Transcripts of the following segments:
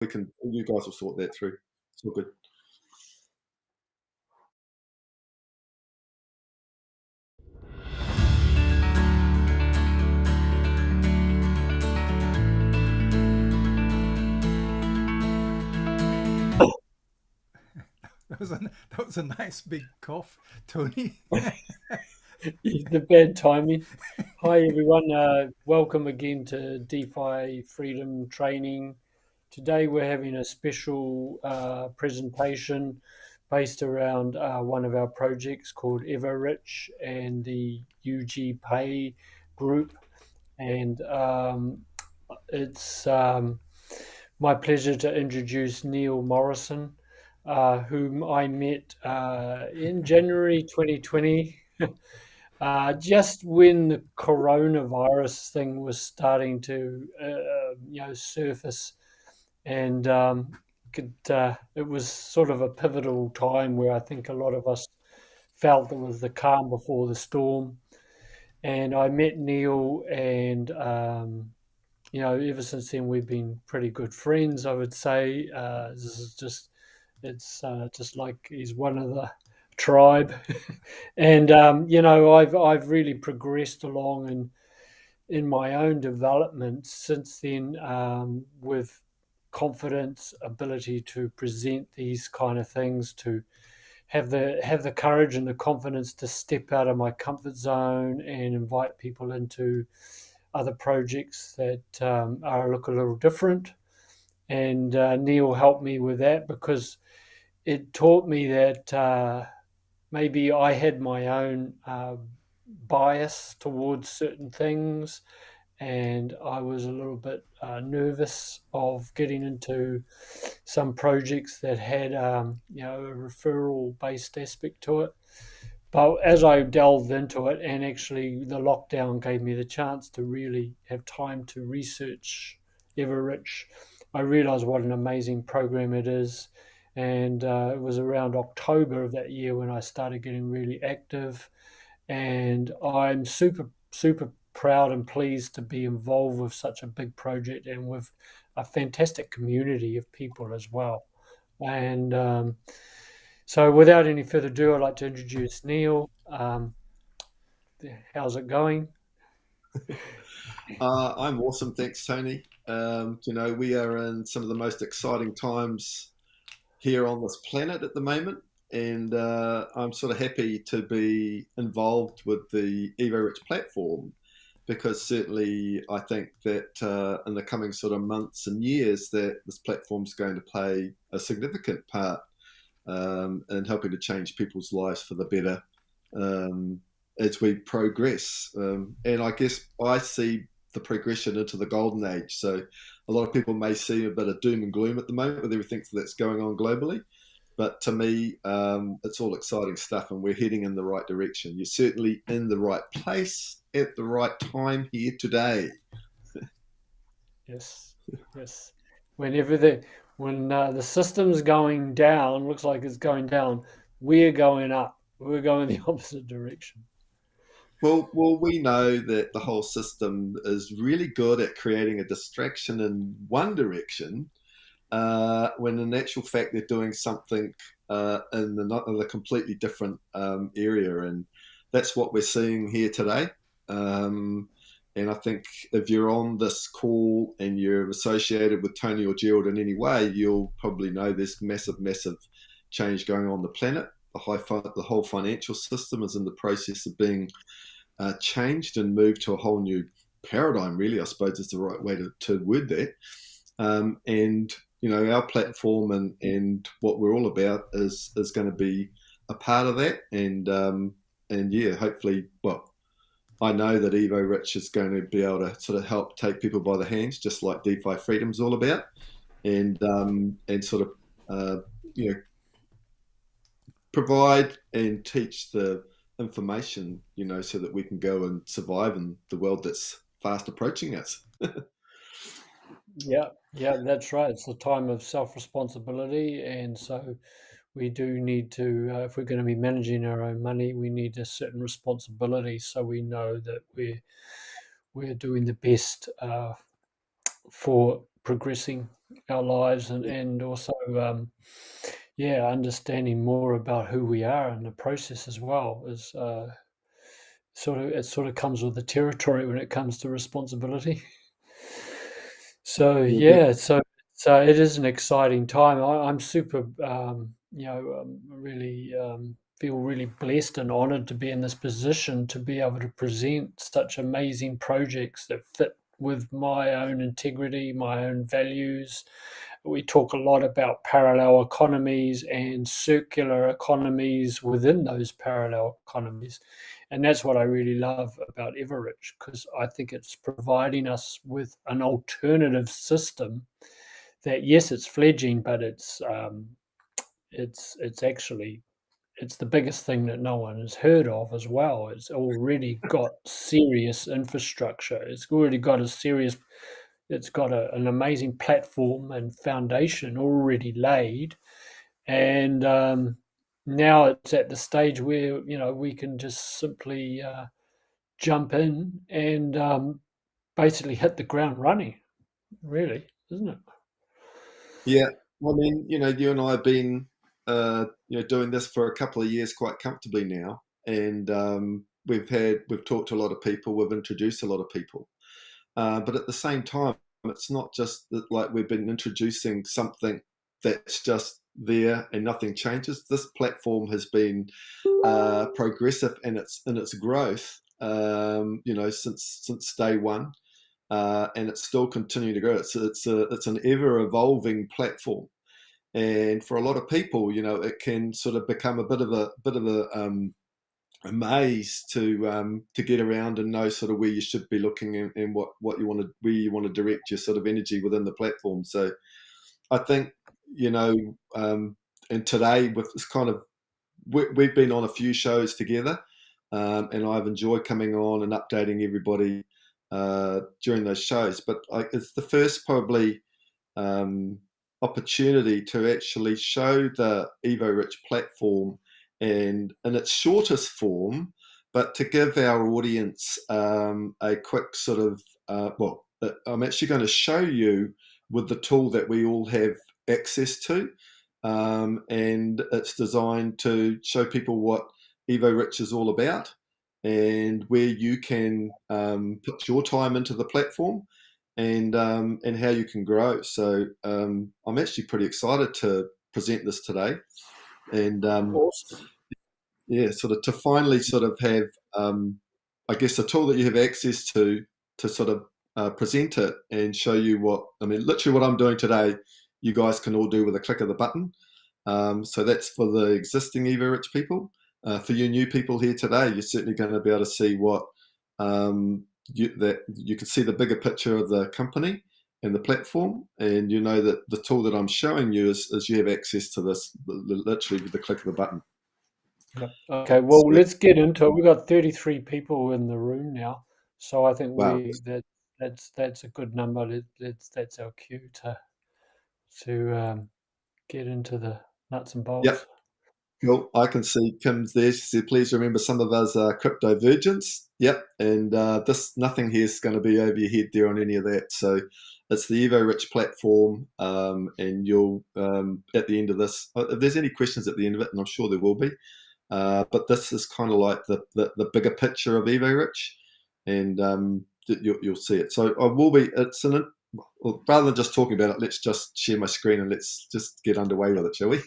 You guys will sort that through. It's all good. That was a nice big cough, Tony. The bad timing. Hi, everyone. Welcome again to DeFi Freedom Training. Today, we're having a special presentation based around one of our projects called Evorich and the UGPay group. And it's my pleasure to introduce Neil Morrison, whom I met in January 2020. Just when the coronavirus thing was starting to, surface, and it was sort of a pivotal time where I think a lot of us felt it was the calm before the storm. And I met Neil, and ever since then we've been pretty good friends. I would say this is just it's just like he's one of the tribe. And I've really progressed along in my own development since then, with confidence, ability to present these kind of things, to have the courage and the confidence to step out of my comfort zone and invite people into other projects that look a little different. And Neil helped me with that because it taught me that maybe I had my own bias towards certain things, and I was a little bit nervous of getting into some projects that had, a referral based aspect to it. But as I delved into it, and actually the lockdown gave me the chance to really have time to research Evorich, I realized what an amazing program it is. And it was around October of that year when I started getting really active. And I'm super, super proud and pleased to be involved with such a big project and with a fantastic community of people as well. And so, without any further ado, I'd like to introduce Neil. How's it going? I'm awesome, thanks, Tony. We are in some of the most exciting times here on this planet at the moment, and I'm sort of happy to be involved with the Evorich platform because certainly I think that in the coming sort of months and years that this platform is going to play a significant part in helping to change people's lives for the better um, as we progress. And I guess I see the progression into the golden age. So a lot of people may see a bit of doom and gloom at the moment with everything that's going on globally. But to me, it's all exciting stuff, and we're heading in the right direction. You're certainly in the right place at the right time here today. Yes, yes. Whenever when the system's going down, looks like it's going down, we're going up. We're going the opposite direction. Well, we know that the whole system is really good at creating a distraction in one direction, when in actual fact they're doing something in a completely different area, and that's what we're seeing here today. And I think if you're on this call and you're associated with Tony or Gerald in any way, you'll probably know there's massive, massive change going on the planet. The whole financial system is in the process of being changed and moved to a whole new paradigm. Really, I suppose is the right way to word that. And our platform and what we're all about is going to be a part of that. And yeah, hopefully, well, I know that Evorich is going to be able to sort of help take people by the hands, just like DeFi Freedom's all about, and sort of uh, you know provide and teach the information, so that we can go and survive in the world that's fast approaching us. Yeah, yeah, that's right. It's the time of self-responsibility, and so we do need to, if we're going to be managing our own money, we need a certain responsibility, so we know that we're doing the best for progressing. our lives, and also understanding more about who we are in the process as well is sort of comes with the territory when it comes to responsibility. So Yeah. so it is an exciting time. I'm super, really feel really blessed and honoured to be in this position to be able to present such amazing projects that fit with my own integrity, my own values. We talk a lot about parallel economies and circular economies within those parallel economies. And that's what I really love about Evorich, because I think it's providing us with an alternative system that, yes, it's fledgling, but it's actually it's the biggest thing that no one has heard of as well. It's already got serious infrastructure. It's got an amazing platform and foundation already laid, and now it's at the stage where we can just simply jump in and basically hit the ground running. Really, isn't it? Yeah. I mean, you and I have been, doing this for a couple of years quite comfortably now, and we've talked to a lot of people, we've introduced a lot of people, but at the same time, it's not just that like we've been introducing something that's just there and nothing changes. This platform has been progressive in its growth, since day one, and it's still continuing to grow. It's an ever evolving platform, and for a lot of people, it can sort of become a a maze to get around and know sort of where you should be looking, and what you want to where you want to direct your sort of energy within the platform. So I think you know, and today with this kind of we've been on a few shows together, and I've enjoyed coming on and updating everybody during those shows. But it's the first probably um, opportunity to actually show the Evorich platform and in its shortest form, but to give our audience a quick sort of I'm actually going to show you with the tool that we all have access to, and it's designed to show people what Evorich is all about and where you can put your time into the platform, and how you can grow. So I'm actually pretty excited to present this today, and Awesome. yeah, sort of to finally sort of have, I guess, a tool that you have access to sort of present it and show you what I mean. Literally, what I'm doing today, you guys can all do with a click of the button. So that's for the existing Evorich people. For you new people here today, you're certainly going to be able to see what that you can see the bigger picture of the company and the platform, and you know that the tool that I'm showing you is you have access to this literally with the click of the button. Yep. Okay, well, let's get into it. We've got 33 people in the room now, so I think Wow. that's a good number. That's our cue to get into the nuts and Yep. bolts. Cool. I can see Kim's there. She said, please remember some of us are crypto virgins. Yep. And this nothing here is going to be over your head there on any of that. So it's the Evorich platform. And you'll, at the end of this, if there's any questions at the end of it, and I'm sure there will be, but this is kind of like the bigger picture of Evorich, and you'll see it. So I will be, well, rather than just talking about it, let's just share my screen and let's just get underway with it, shall we?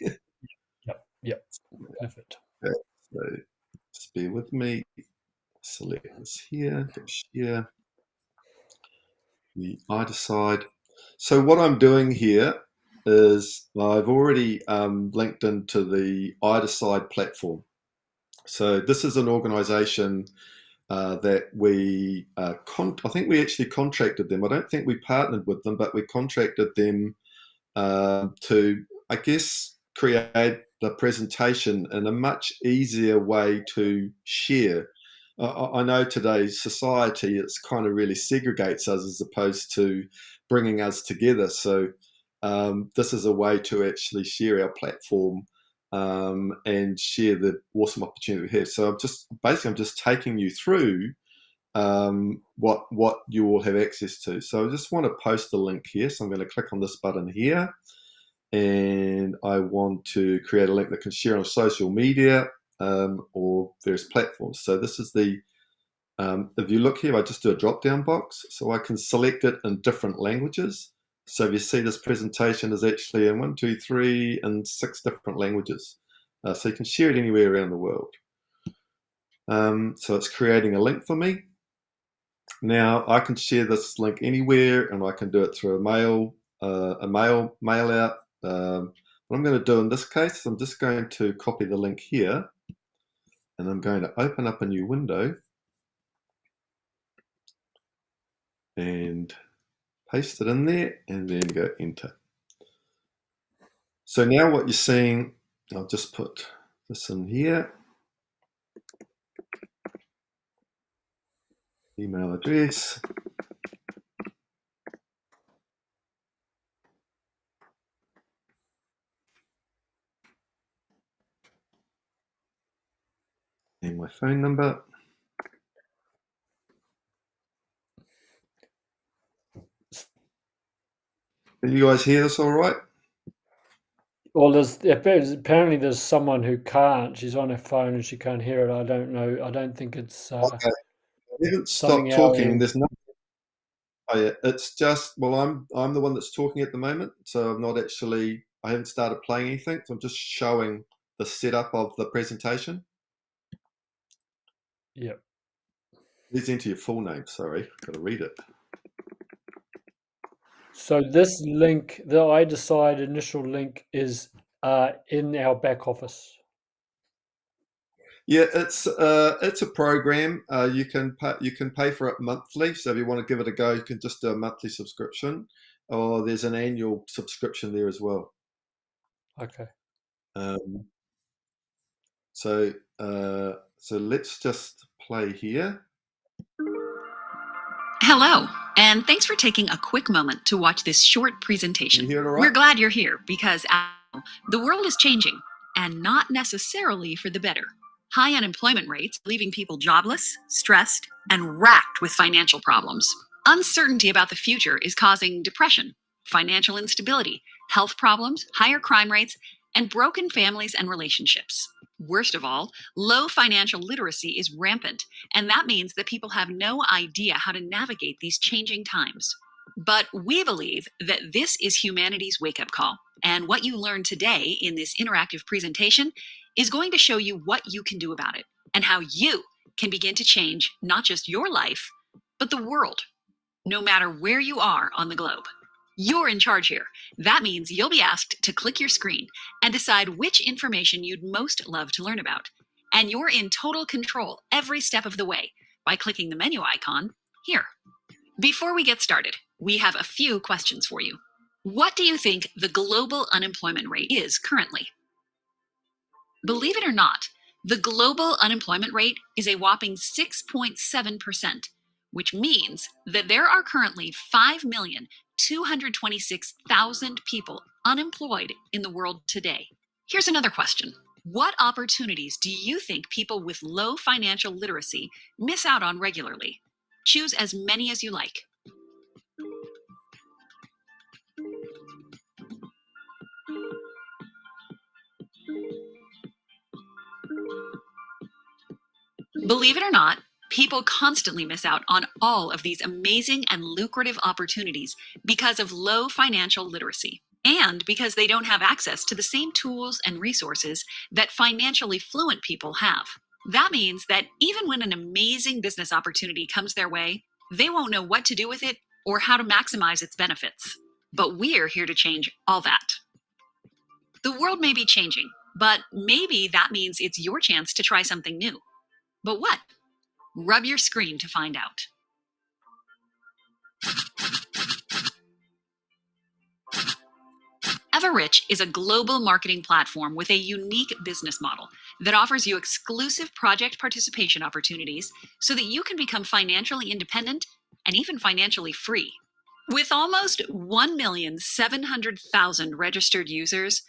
Yep, yep, perfect. Okay, so just bear with me. Select this here, go share the either side. So what I'm doing here is I've already linked into the either side platform. So this is an organization that we, I think we actually contracted them. I don't think we partnered with them, but we contracted them to, I guess, create the presentation in a much easier way to share. I know today's society, it's kind of really segregates us as opposed to bringing us together. So this is a way to actually share our platform, and share the awesome opportunity we have. So I'm just taking you through what you will have access to. So I just want to post a link here. So I'm going to click on this button here, and I want to create a link that can share on social media or various platforms. So this is the, if you look here, I just do a drop-down box, so I can select it in different languages. So if you see, this presentation is actually in 1, 2, 3, and 6 different languages. So you can share it anywhere around the world. So it's creating a link for me. Now I can share this link anywhere, and I can do it through a mail out. What I'm going to do in this case is I'm just going to copy the link here, and I'm going to open up a new window and paste it in there, and then go enter. So now what you're seeing, I'll just put this in here. Email address. And my phone number. Can you guys hear this all right? Well, apparently there's someone who can't. She's on her phone and she can't hear it. I don't know. I don't think it's Okay. I haven't something stopped talking. our- There's no. Oh, yeah. It's just, well, I'm the one that's talking at the moment, so I'm not actually. I haven't started playing anything. So I'm just showing the setup of the presentation. Yep. Please enter your full name. Sorry, got to read it. So this link, the iDecide initial link, is in our back office. Yeah, it's a program. You can pay for it monthly. So if you want to give it a go, you can just do a monthly subscription, or there's an annual subscription there as well. Okay. So let's just play here. Hello, and thanks for taking a quick moment to watch this short presentation. You hear it all right? We're glad you're here because the world is changing, and not necessarily for the better. High unemployment rates, leaving people jobless, stressed, and racked with financial problems. Uncertainty about the future is causing depression, financial instability, health problems, higher crime rates, and broken families and relationships. Worst of all, low financial literacy is rampant, and that means that people have no idea how to navigate these changing times. But we believe that this is humanity's wake-up call, and what you learn today in this interactive presentation is going to show you what you can do about it, and how you can begin to change not just your life, but the world, no matter where you are on the globe. You're in charge here. That means you'll be asked to click your screen and decide which information you'd most love to learn about. And you're in total control every step of the way by clicking the menu icon here. Before we get started, we have a few questions for you. What do you think the global unemployment rate is currently? Believe it or not, the global unemployment rate is a whopping 6.7%, which means that there are currently 5,226,000 people unemployed in the world today. Here's another question. What opportunities do you think people with low financial literacy miss out on regularly? Choose as many as you like. Believe it or not, people constantly miss out on all of these amazing and lucrative opportunities because of low financial literacy, and because they don't have access to the same tools and resources that financially fluent people have. That means that even when an amazing business opportunity comes their way, they won't know what to do with it or how to maximize its benefits. But we're here to change all that. The world may be changing, but maybe that means it's your chance to try something new. But what? Rub your screen to find out. Evorich is a global marketing platform with a unique business model that offers you exclusive project participation opportunities so that you can become financially independent and even financially free. With almost 1,700,000 registered users,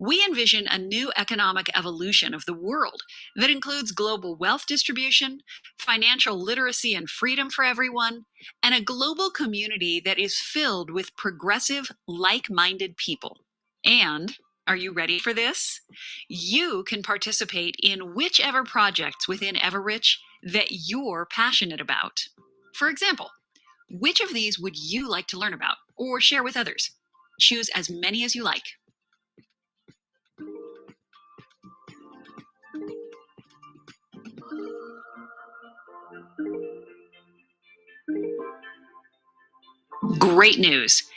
We envision a new economic evolution of the world that includes global wealth distribution, financial literacy and freedom for everyone, and a global community that is filled with progressive, like-minded people. And, are you ready for this? You can participate in whichever projects within Evorich that you're passionate about. For example, which of these would you like to learn about or share with others? Choose as many as you like. Great news!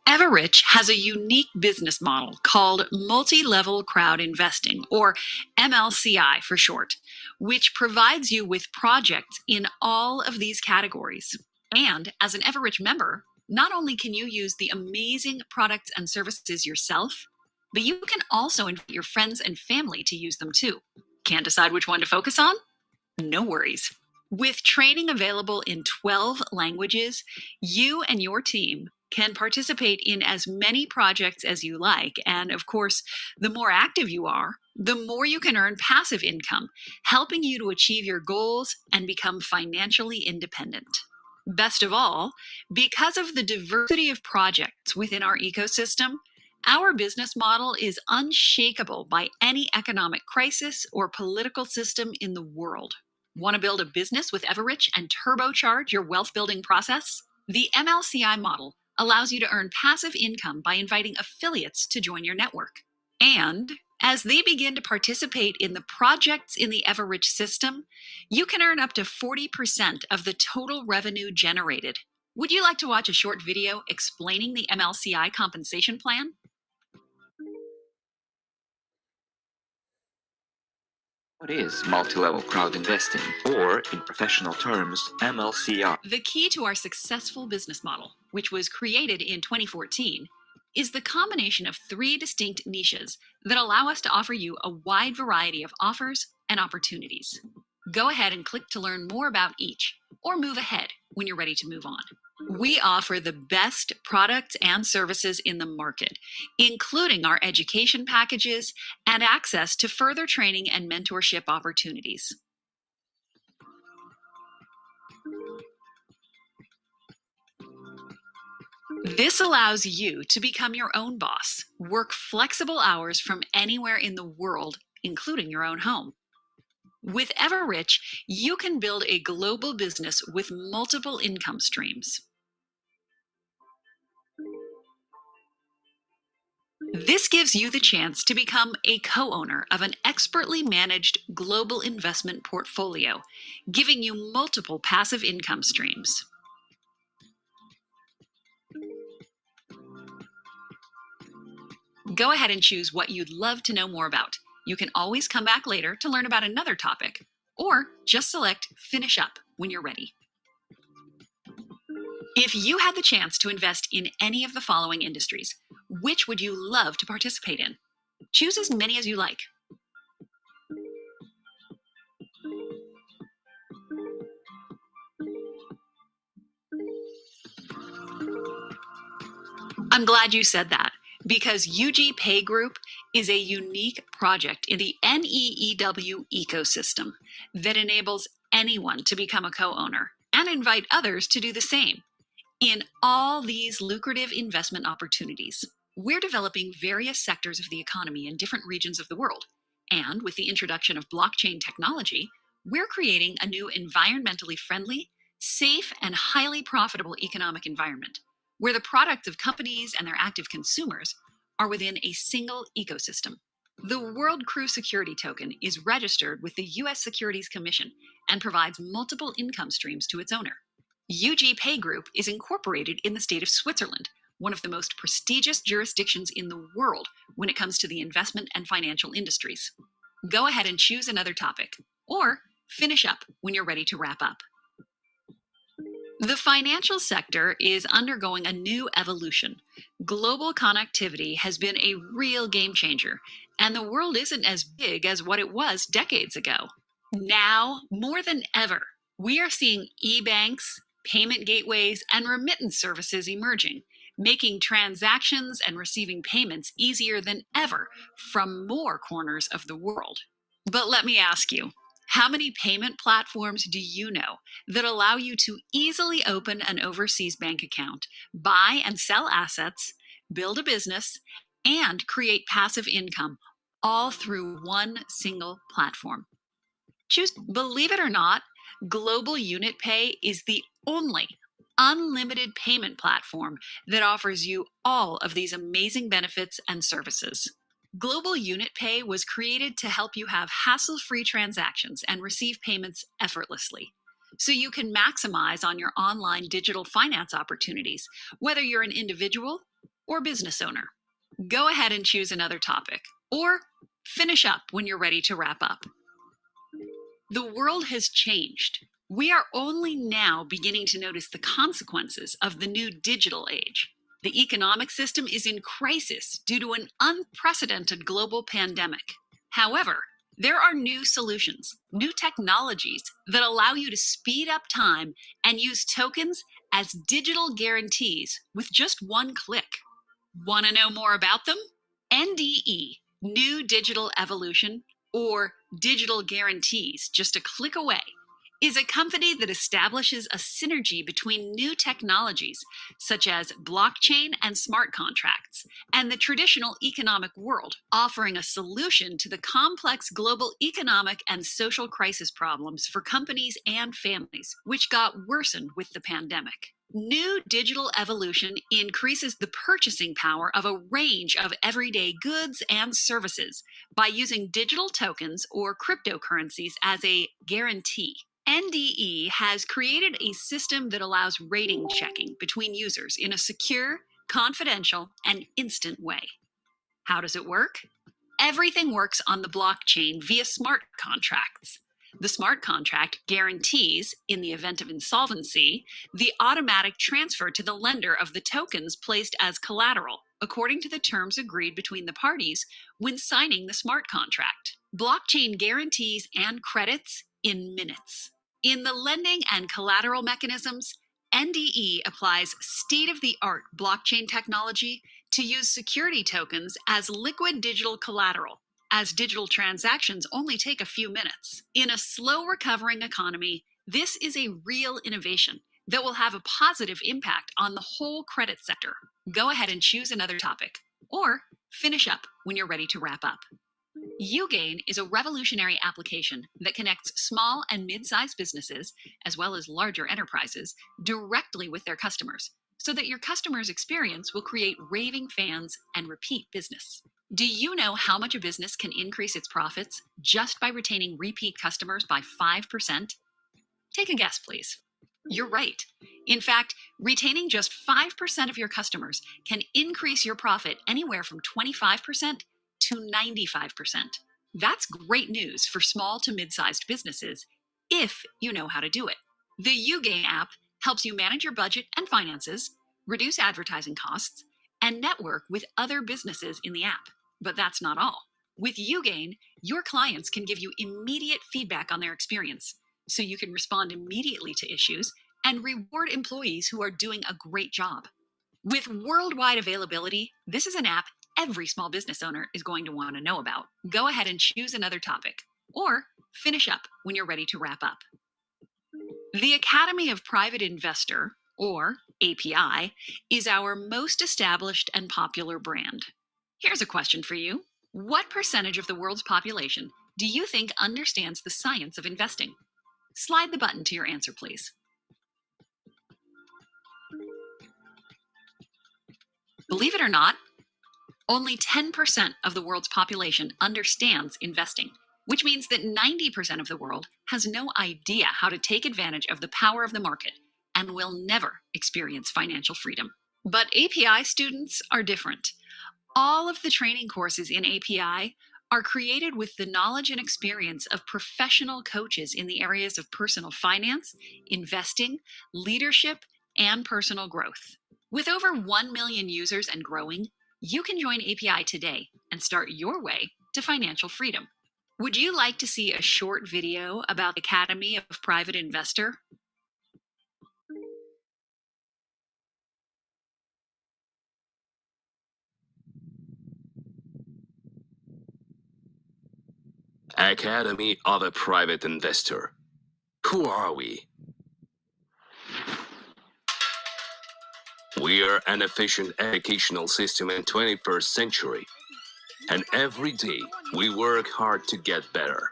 Evorich has a unique business model called multi-level crowd investing, or MLCI for short, which provides you with projects in all of these categories. And as an Evorich member, not only can you use the amazing products and services yourself, but you can also invite your friends and family to use them too. Can't decide which one to focus on? No worries. With training available in 12 languages, you and your team can participate in as many projects as you like. And of course, the more active you are, the more you can earn passive income, helping you to achieve your goals and become financially independent. Best of all, because of the diversity of projects within our ecosystem, our business model is unshakable by any economic crisis or political system in the world. Want to build a business with Evorich and turbocharge your wealth building process? The MLCI model allows you to earn passive income by inviting affiliates to join your network. And as they begin to participate in the projects in the Evorich system, you can earn up to 40% of the total revenue generated. Would you like to watch a short video explaining the MLCI compensation plan? What is multi-level crowd investing, or in professional terms, MLCI? The key to our successful business model, which was created in 2014, is the combination of 3 distinct niches that allow us to offer you a wide variety of offers and opportunities. Go ahead and click to learn more about each, or move ahead when you're ready to move on. We offer the best products and services in the market, including our education packages and access to further training and mentorship opportunities. This allows you to become your own boss, work flexible hours from anywhere in the world, including your own home. With Evorich, you can build a global business with multiple income streams. This gives you the chance to become a co-owner of an expertly managed global investment portfolio, giving you multiple passive income streams. Go ahead and choose what you'd love to know more about. You can always come back later to learn about another topic, or just select Finish Up when you're ready. If you had the chance to invest in any of the following industries, which would you love to participate in? Choose as many as you like. I'm glad you said that, because UGPay Group is a unique project in the NEEW ecosystem that enables anyone to become a co-owner and invite others to do the same. In all these lucrative investment opportunities, we're developing various sectors of the economy in different regions of the world. And with the introduction of blockchain technology, we're creating a new environmentally friendly, safe, and highly profitable economic environment, where the products of companies and their active consumers are within a single ecosystem. The World Crew Security Token is registered with the U.S. Securities Commission and provides multiple income streams to its owner. UGPay Group is incorporated in the state of Switzerland, one of the most prestigious jurisdictions in the world when it comes to the investment and financial industries. Go ahead and choose another topic, or finish up when you're ready to wrap up. The financial sector is undergoing a new evolution. Global connectivity has been a real game changer, and the world isn't as big as what it was decades ago. Now, more than ever, we are seeing e-banks, payment gateways, and remittance services emerging, making transactions and receiving payments easier than ever from more corners of the world. But let me ask you, how many payment platforms do you know that allow you to easily open an overseas bank account, buy and sell assets, build a business, and create passive income, all through one single platform? Believe it or not, Global UnitPay is the only unlimited payment platform that offers you all of these amazing benefits and services. Global UnitPay was created to help you have hassle-free transactions and receive payments effortlessly, so you can maximize on your online digital finance opportunities, whether you're an individual or business owner. Go ahead and choose another topic, or finish up when you're ready to wrap up. The world has changed. We are only now beginning to notice the consequences of the new digital age. The economic system is in crisis due to an unprecedented global pandemic. However, there are new solutions, new technologies that allow you to speed up time and use tokens as digital guarantees with just one click. Want to know more about them? NDE, New Digital Evolution, or Digital Guarantees, just a click away, is a company that establishes a synergy between new technologies, such as blockchain and smart contracts, and the traditional economic world, offering a solution to the complex global economic and social crisis problems for companies and families, which got worsened with the pandemic. New Digital Evolution increases the purchasing power of a range of everyday goods and services by using digital tokens or cryptocurrencies as a guarantee. NDE has created a system that allows rating checking between users in a secure, confidential, and instant way. How does it work? Everything works on the blockchain via smart contracts. The smart contract guarantees, in the event of insolvency, the automatic transfer to the lender of the tokens placed as collateral, according to the terms agreed between the parties when signing the smart contract. Blockchain guarantees and credits in minutes. In the lending and collateral mechanisms, NDE applies state-of-the-art blockchain technology to use security tokens as liquid digital collateral, as digital transactions only take a few minutes. In a slow-recovering economy, this is a real innovation that will have a positive impact on the whole credit sector. Go ahead and choose another topic, or finish up when you're ready to wrap up. UGain is a revolutionary application that connects small and mid-sized businesses, as well as larger enterprises, directly with their customers, so that your customer's experience will create raving fans and repeat business. Do you know how much a business can increase its profits just by retaining repeat customers by 5%? Take a guess, please. You're right. In fact, retaining just 5% of your customers can increase your profit anywhere from 25% to 95%. That's great news for small to mid-sized businesses if you know how to do it. The UGain app helps you manage your budget and finances, reduce advertising costs, and network with other businesses in the app. But that's not all. With UGain, your clients can give you immediate feedback on their experience, so you can respond immediately to issues and reward employees who are doing a great job. With worldwide availability, this is an app every small business owner is going to want to know about. Go ahead and choose another topic, or finish up when you're ready to wrap up. The Academy of Private Investor, or API, is our most established and popular brand. Here's a question for you. What percentage of the world's population do you think understands the science of investing? Slide the button to your answer, please. Believe it or not, only 10% of the world's population understands investing, which means that 90% of the world has no idea how to take advantage of the power of the market and will never experience financial freedom. But API students are different. All of the training courses in API are created with the knowledge and experience of professional coaches in the areas of personal finance, investing, leadership, and personal growth. With over 1 million users and growing, you can join API today and start your way to financial freedom. Would you like to see a short video about the Academy of Private Investor? Academy of a Private Investor. Who are we? We are an efficient educational system in 21st century. And every day, we work hard to get better.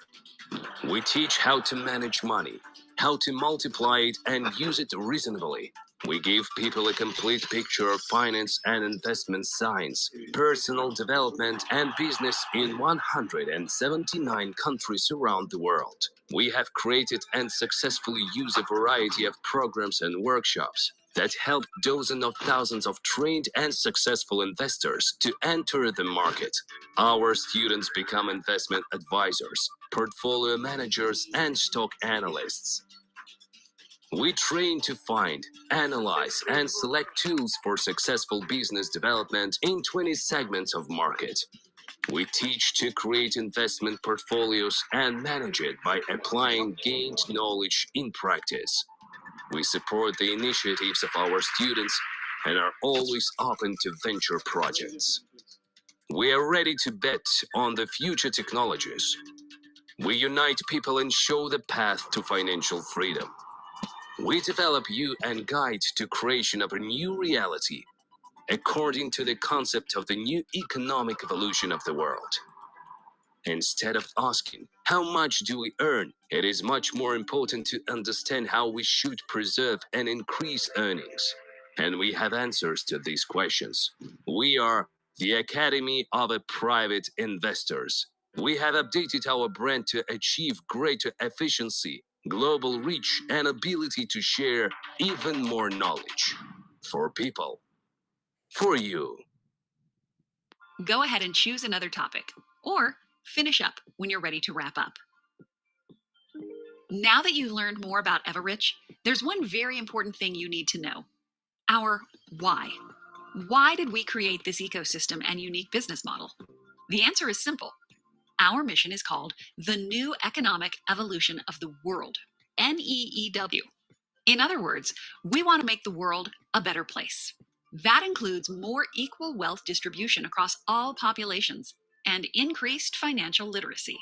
We teach how to manage money, how to multiply it and use it reasonably. We give people a complete picture of finance and investment science, personal development, and business in 179 countries around the world. We have created and successfully used a variety of programs and workshops that help dozens of thousands of trained and successful investors to enter the market. Our students become investment advisors, portfolio managers, and stock analysts. We train to find, analyze, and select tools for successful business development in 20 segments of market. We teach to create investment portfolios and manage it by applying gained knowledge in practice. We support the initiatives of our students and are always open to venture projects. We are ready to bet on the future technologies. We unite people and show the path to financial freedom. We develop you and guide to creation of a new reality according to the concept of the new economic evolution of the world. Instead of asking, how much do we earn? It is much more important to understand how we should preserve and increase earnings. And we have answers to these questions. We are the Academy of Private Investors. We have updated our brand to achieve greater efficiency, global reach, and ability to share even more knowledge. For people. For you. Go ahead and choose another topic, or finish up when you're ready to wrap up. Now that you've learned more about Evorich, there's one very important thing you need to know. Our why. Why did we create this ecosystem and unique business model? The answer is simple. Our mission is called the New Economic Evolution of the World, NEEW. In other words, we want to make the world a better place. That includes more equal wealth distribution across all populations and increased financial literacy.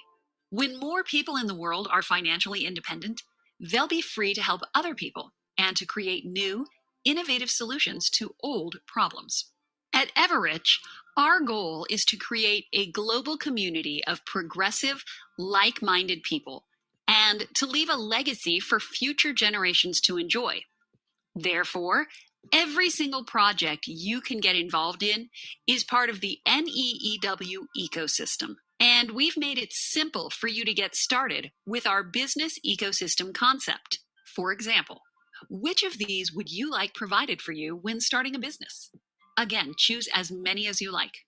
When more people in the world are financially independent, they'll be free to help other people and to create new, innovative solutions to old problems. At Evorich, our goal is to create a global community of progressive, like-minded people and to leave a legacy for future generations to enjoy. Therefore, every single project you can get involved in is part of the NEEW ecosystem. And we've made it simple for you to get started with our business ecosystem concept. For example, which of these would you like provided for you when starting a business? Again, choose as many as you like.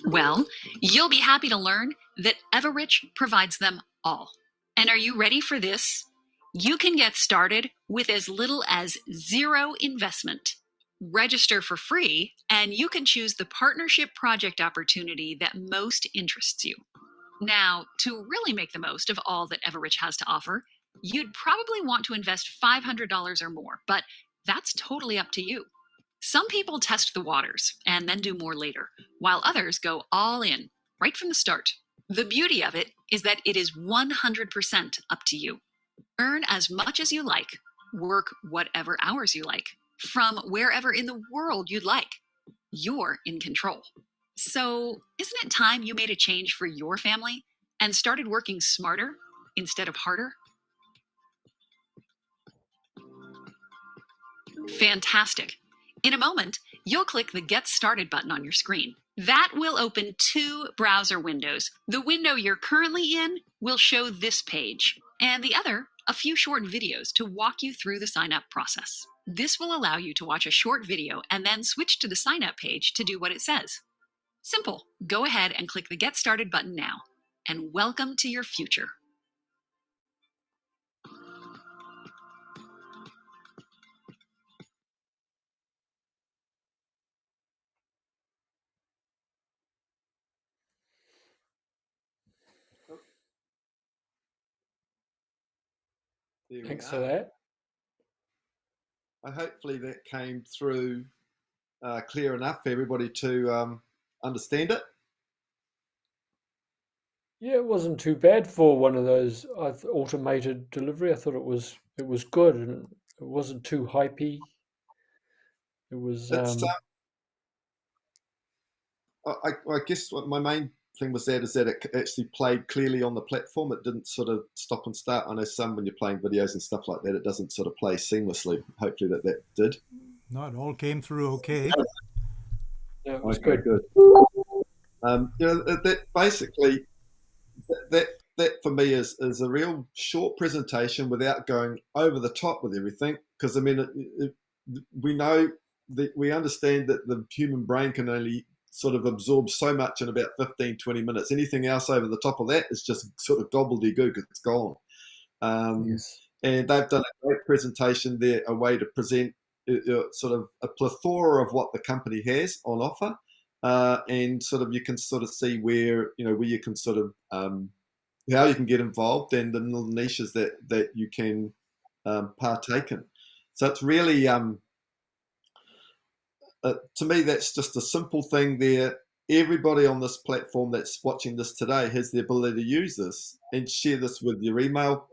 Well, you'll be happy to learn that Evorich provides them all. And are you ready for this? You can get started with as little as 0 investment. Register for free, and you can choose the partnership project opportunity that most interests you. Now, to really make the most of all that Evorich has to offer, you'd probably want to invest $500 or more, but that's totally up to you. Some people test the waters and then do more later, while others go all in, right from the start. The beauty of it is that it is 100% up to you. Earn as much as you like, work whatever hours you like, from wherever in the world you'd like. You're in control. So, isn't it time you made a change for your family and started working smarter instead of harder? Fantastic. In a moment, you'll click the Get Started button on your screen. That will open 2 browser windows. The window you're currently in will show this page, and the other, a few short videos to walk you through the sign-up process. This will allow you to watch a short video and then switch to the sign-up page to do what it says. Simple. Go ahead and click the Get Started button now, and welcome to your future. There we Thanks are. for that. Hopefully that came through clear enough for everybody to understand it. Yeah, it wasn't too bad for one of those automated delivery. I thought it was good, and it wasn't too hypey. It was It's I guess what my main thing was is that it actually played clearly on the platform. It didn't sort of stop and start. I know some when you're playing videos and stuff like that, it doesn't sort of play seamlessly. Hopefully that did. No, it all came through okay. yeah, it was Okay, good. good. That basically that for me is a real short presentation without going over the top with everything. Because I mean, we know that we understand that the human brain can only sort of absorb so much in about 15, 20 minutes. Anything else over the top of that is just sort of gobbledygook. It's gone. Yes. And they've done a great presentation there, a way to present sort of a plethora of what the company has on offer. And sort of you can sort of see where you can sort of how you can get involved and the little niches that you can partake in. So it's really to me that's just a simple thing there. Everybody on this platform that's watching this today has the ability to use this and share this with your email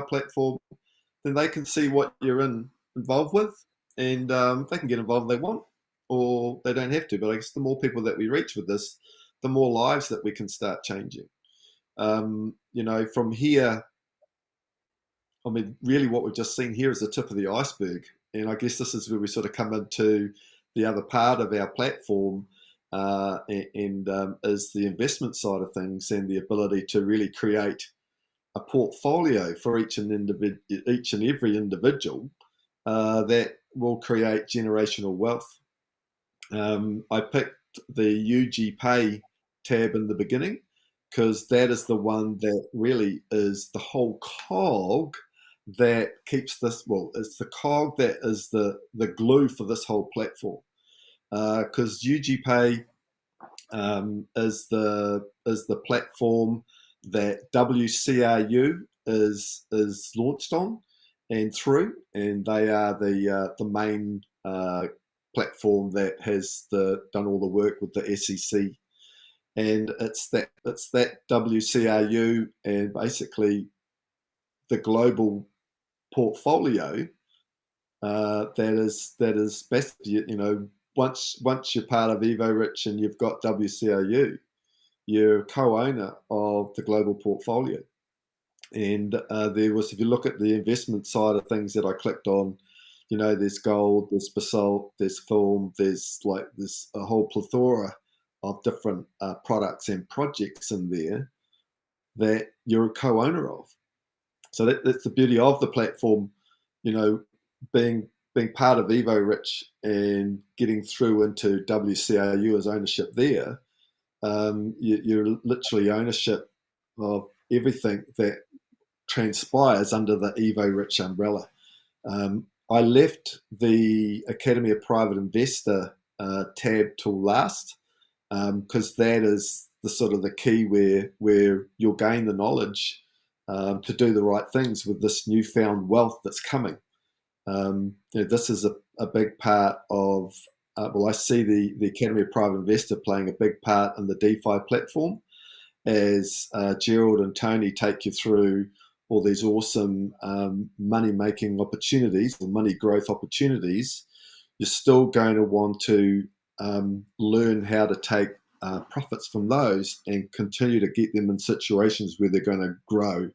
platform. Then they can see what you're involved with, and they can get involved if they want, or they don't have to. But I guess the more people that we reach with this, the more lives that we can start changing. From here, I mean, really what we've just seen here is the tip of the iceberg. And I guess this is where we sort of come into the other part of our platform is the investment side of things and the ability to really create a portfolio for each and every individual that will create generational wealth. I picked the UGPay tab in the beginning because that is the one that really is the whole cog that keeps this. Well, it's the cog that is the glue for this whole platform. Because UGPay is the platform that WCRU is launched on and through, and they are the main platform that has done all the work with the SEC, and it's that WCRU and basically the global portfolio that is best. Once you're part of Evorich and you've got WCRU, you're co-owner of the global portfolio. And there was, if you look at the investment side of things that I clicked on, there's gold, there's basalt, there's film, there's a whole plethora of different products and projects in there that you're a co-owner of. So that's the beauty of the platform, being part of Evorich and getting through into WCRU as ownership there. You're literally ownership of everything that transpires under the Evorich umbrella. I left the Academy of Private Investor tab till last because that is the sort of the key where you'll gain the knowledge to do the right things with this newfound wealth that's coming. This is a big part of I see the Academy of Private Investor playing a big part in the DeFi platform as Gerald and Tony take you through all these awesome money-making opportunities or money growth opportunities. You're still going to want to learn how to take profits from those and continue to get them in situations where they're going to grow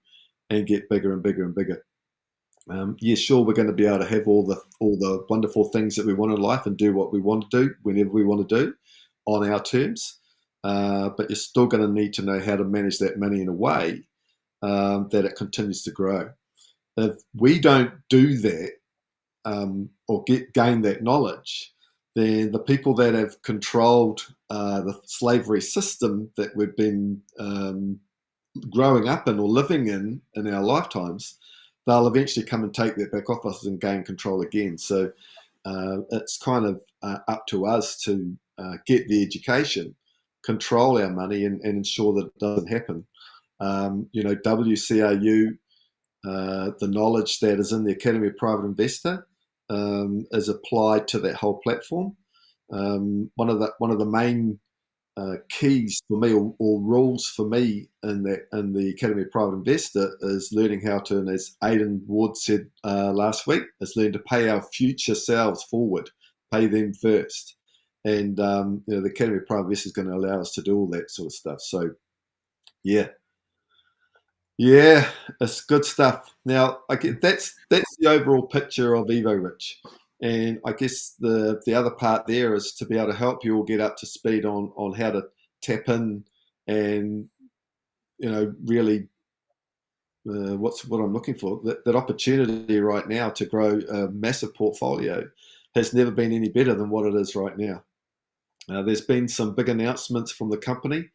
and get bigger and bigger and bigger. Sure, we're going to be able to have all the wonderful things that we want in life and do what we want to do whenever we want to do on our terms, but you're still going to need to know how to manage that money in a way that it continues to grow. If we don't do that or gain that knowledge, then the people that have controlled the slavery system that we've been growing up in or living in our lifetimes, they'll eventually come and take that back off us and gain control again. So it's kind of up to us to get the education, control our money, and ensure that it doesn't happen. WCRU the knowledge that is in the Academy of Private Investor is applied to that whole platform. One of the main keys for me, or rules for me in the Academy of Private Investor, is learning how to, and as Aidan Ward said last week, is learn to pay our future selves forward, pay them first. And the Academy of Private Investor is going to allow us to do all that sort of stuff. So yeah, it's good stuff. Now, I get that's the overall picture of Evorich. And I guess the other part there is to be able to help you all get up to speed on how to tap in and, really what I'm looking for. That opportunity right now to grow a massive portfolio has never been any better than what it is right now. There's been some big announcements from the company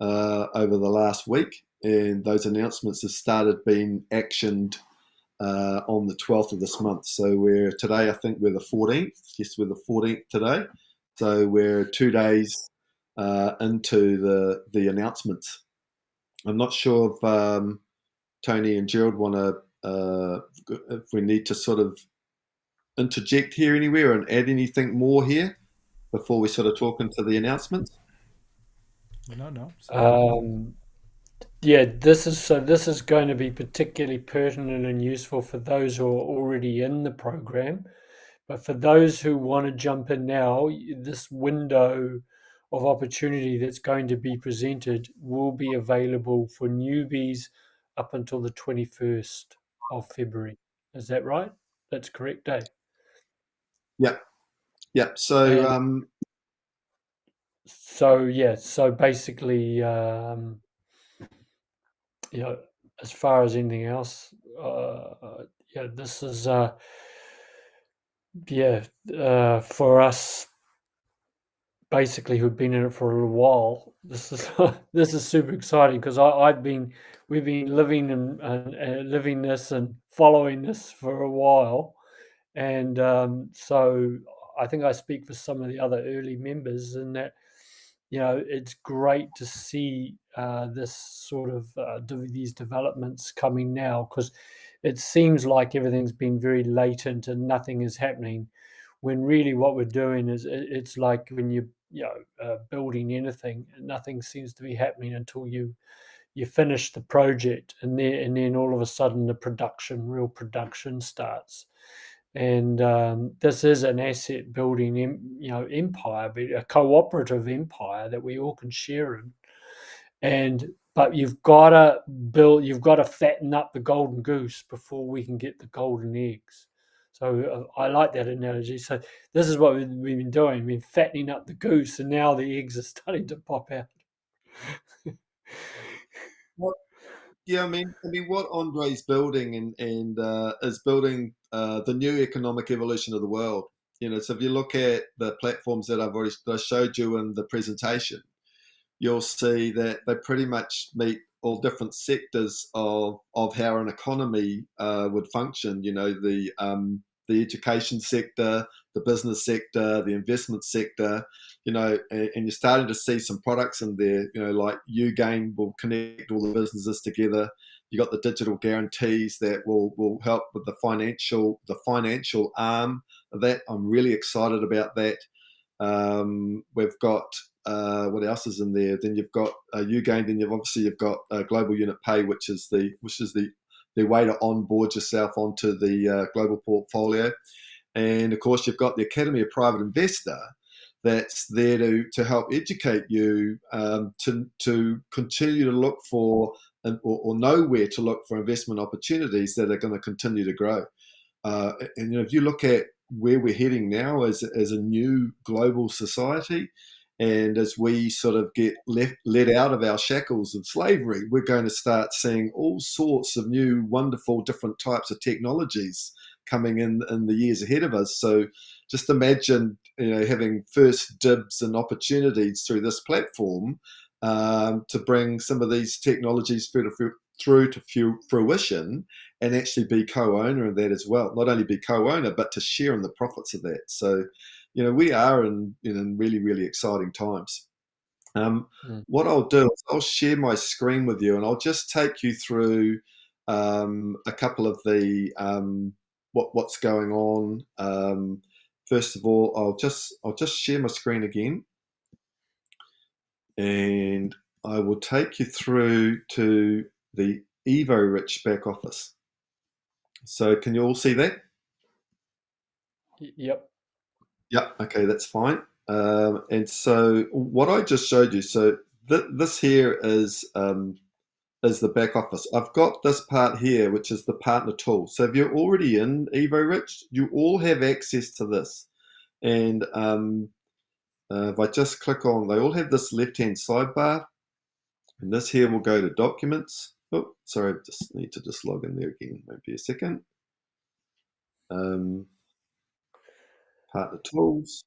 over the last week, and those announcements have started being actioned on the 12th of this month. So I think we're the 14th. Yes, we're the 14th today. So we're 2 days into the announcements. I'm not sure if Tony and Gerald want to, if we need to sort of interject here anywhere and add anything more here before we sort of talk into the announcements. No. Yeah, this is going to be particularly pertinent and useful for those who are already in the program. But for those who want to jump in now, this window of opportunity that's going to be presented will be available for newbies up until the 21st of February. Is that right? That's correct, Dave? Yep. So so basically, as far as anything else, this is for us basically who've been in it for a little while. This is this is super exciting because we've been living and living this and following this for a while, and so I think I speak for some of the other early members in that it's great to see this sort of these developments coming now, because it seems like everything's been very latent and nothing is happening, when really what we're doing is it's like when you building anything, nothing seems to be happening until you finish the project, and then all of a sudden the real production starts. And this is an asset building empire, but a cooperative empire that we all can share in. But you've got to fatten up the golden goose before we can get the golden eggs. So I like that analogy. So this is what we've been doing. We've been fattening up the goose, and now the eggs are starting to pop out. Yeah, I mean, what Andre's building and is building the new economic evolution of the world. So if you look at the platforms that I showed you in the presentation, you'll see that they pretty much meet all different sectors of how an economy would function. The education sector, the business sector, the investment sector. And you're starting to see some products in there. Like UGain will connect all the businesses together. You got the digital guarantees that will help with the financial arm of that. I'm really excited about that. We've got what else is in there? Then you've got UGain. Then you've got Global Unit Pay, which is the way to onboard yourself onto the global portfolio. And of course, you've got the Academy of Private Investor that's there to help educate you to continue to look for or know where to look for investment opportunities that are going to continue to grow. And if you look at where we're heading now as a new global society, and as we sort of get let out of our shackles of slavery, we're going to start seeing all sorts of new, wonderful, different types of technologies coming in the years ahead of us. So just imagine, having first dibs and opportunities through this platform to bring some of these technologies through to fruition and actually be co-owner of that as well. Not only be co-owner, but to share in the profits of that. So, we are in really, really exciting times. What I'll do is I'll share my screen with you, and I'll just take you through a couple of the what's going on. First of all, I'll just share my screen again, and I will take you through to the Evorich back office. So can you all see that? Yep. Yep. Okay, that's fine. And so what I just showed you, so this here is the back office. I've got this part here, which is the partner tool. So if you're already in Evorich, you all have access to this. And if I just click on, they all have this left-hand sidebar. And this here will go to documents. Oh, sorry, I just need to just log in there again. Maybe a second. Partner tools,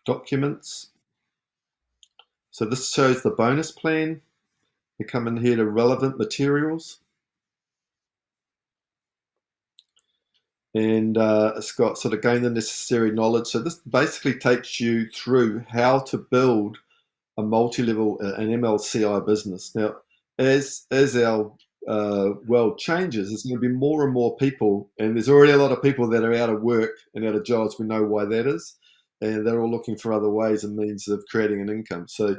documents. So this shows the bonus plan. You come in here to relevant materials. And it's got sort of gain the necessary knowledge. So this basically takes you through how to build a multi-level, an MLCI business. Now, as our world changes, there's going to be more and more people, and there's already a lot of people that are out of work and out of jobs. We know why that is, and they're all looking for other ways and means of creating an income. So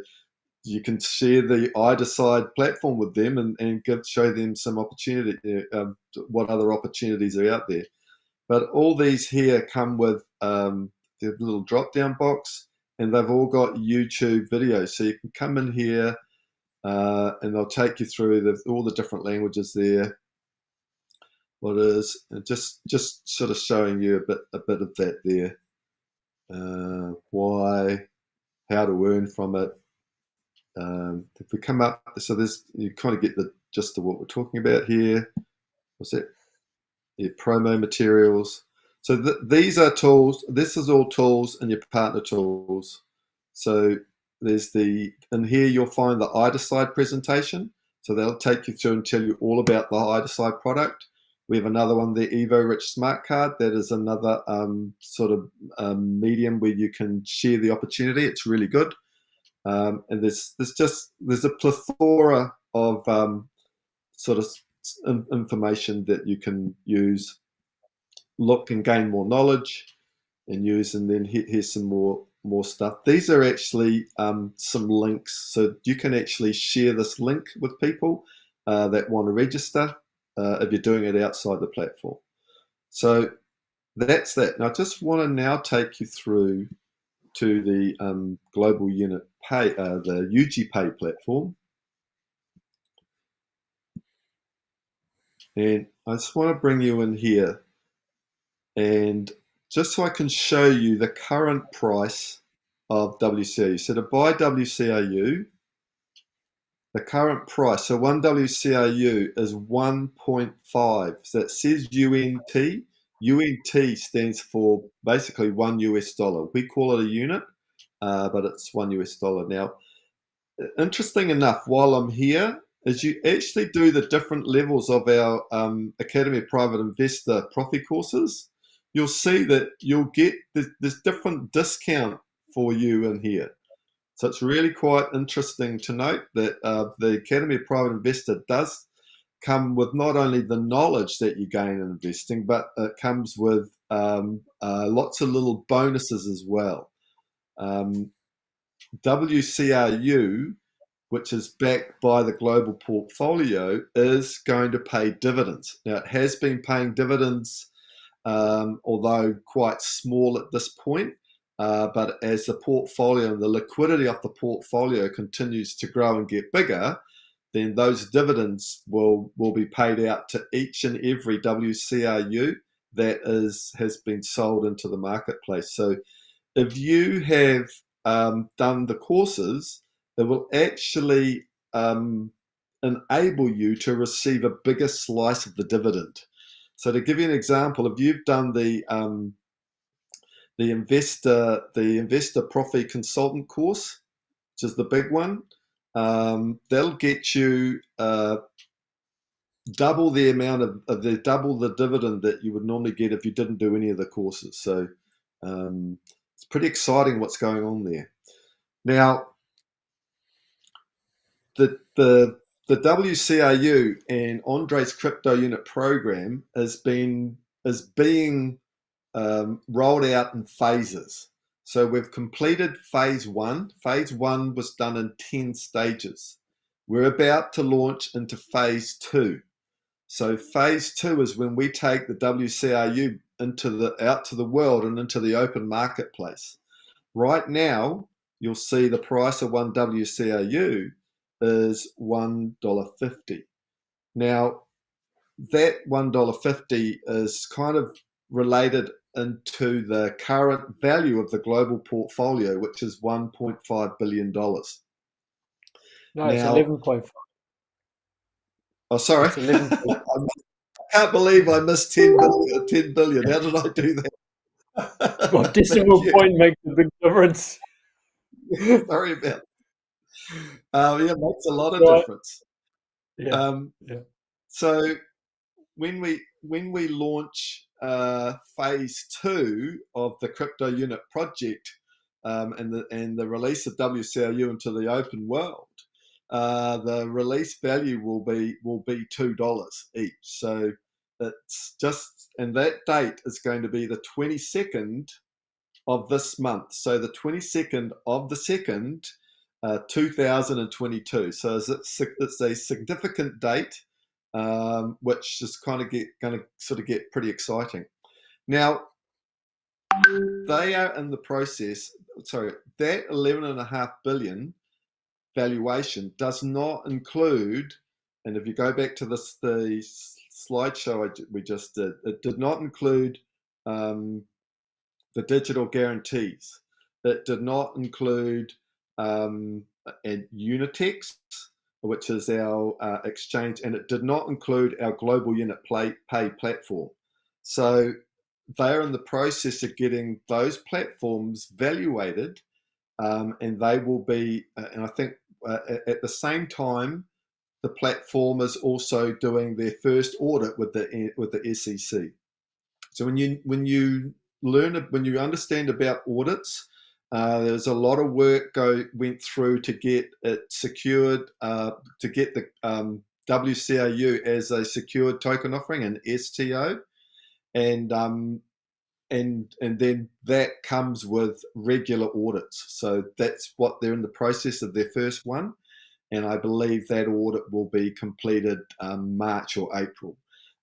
you can share the iDecide platform with them and show them some opportunity, what other opportunities are out there. But all these here come with the little drop-down box, and they've all got YouTube videos. So you can come in here and they'll take you through all the different languages there. What is just sort of showing you a bit of that there. Why, how to earn from it. If we come up, so you kind of get the gist of what we're talking about here. What's that? Your promo materials. So these are tools. This is all tools and your partner tools. So there's in here you'll find the iDecide presentation. So they'll take you through and tell you all about the iDecide product. We have another one, the Evorich Smart Card. That is another sort of medium where you can share the opportunity. It's really good. And there's a plethora of sort of information that you can use, look and gain more knowledge and use, and then here's some more stuff. These are actually some links, so you can actually share this link with people that want to register if you're doing it outside the platform. So that's that. Now I just want to now take you through to the global unit pay, the UGPay platform. And I just want to bring you in here, and just so I can show you the current price of WCIU. So to buy WCIU, the current price, so one WCIU is 1.5. So it says UNT. UNT stands for basically $1. We call it a unit, but it's $1. Now, interesting enough, while I'm here, is you actually do the different levels of our Academy of Private Investor profit courses, you'll see that you'll get this different discount for you in here. So it's really quite interesting to note that the Academy of Private Investor does come with not only the knowledge that you gain in investing, but it comes with lots of little bonuses as well. WCRU, which is backed by the global portfolio, is going to pay dividends. Now, it has been paying dividends, although quite small at this point, but as the portfolio and the liquidity of the portfolio continues to grow and get bigger, then those dividends will be paid out to each and every WCRU that has been sold into the marketplace. So if you have done the courses, it will actually enable you to receive a bigger slice of the dividend. So to give you an example, if you've done the investor profit consultant course, which is the big one, they'll get you double the amount of double the dividend that you would normally get if you didn't do any of the courses. So it's pretty exciting what's going on there. Now, the the WCRU and Andre's crypto unit program is being rolled out in phases. So we've completed phase one. Phase one was done in 10 stages. We're about to launch into phase two. So phase two is when we take the WCRU out to the world and into the open marketplace. Right now, you'll see the price of one WCRU is $1.50. Now, that $1.50 is kind of related into the current value of the global portfolio, which is $1.5 billion. No, Now, it's 11.5. Oh, sorry. It's 11. I can't believe I missed 10 billion. How did I do that? Well, decimal point makes a big difference. Sorry about it. Yeah, it makes a lot of Right. difference. Yeah. So when we launch phase two of the crypto unit project and the release of WCRU into the open world, the release value will be $2 each. So it's just, and that date is going to be the 22nd of this month. So the 22nd of the 2nd, 2022. So it's a significant date, which is going to sort of get pretty exciting. Now, they are in the process. Sorry, that 11.5 billion valuation does not include, and if you go back to the slideshow we just did, it did not include the digital guarantees. It did not include Unitex, which is our exchange, and it did not include our global unit pay platform. So they're in the process of getting those platforms valuated, and they will be, and I think at the same time, the platform is also doing their first audit with the SEC. So when you understand about audits, there's a lot of work went through to get it secured, to get the WCRU as a secured token offering, an STO, and then that comes with regular audits. So that's what they're in the process of their first one, and I believe that audit will be completed March or April.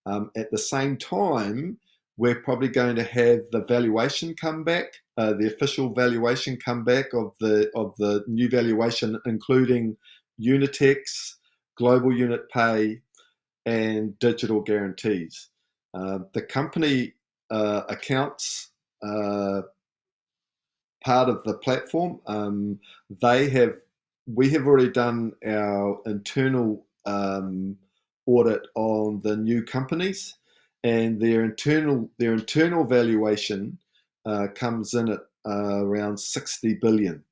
At the same time, we're probably going to have the valuation come back, the official valuation come back of the new valuation, including Unitex, global unit pay, and digital guarantees. The company accounts part of the platform. We have already done our internal audit on the new companies, and their internal valuation comes in at around 60 billion.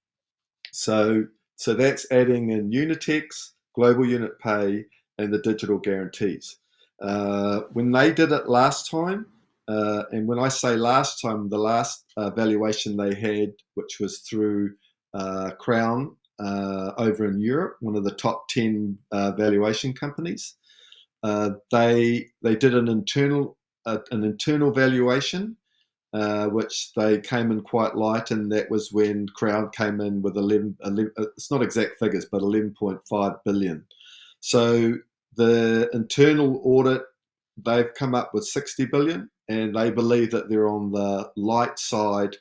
So that's adding in Unitex, global unit pay, and the digital guarantees. When they did it last time, and when I say last time, the last valuation they had, which was through Crown over in Europe, one of the top 10 valuation companies, they did an internal valuation, which they came in quite light, and that was when Crown came in with 11 it's not exact figures, but 11.5 billion. So the internal audit, they've come up with 60 billion, and they believe that they're on the light side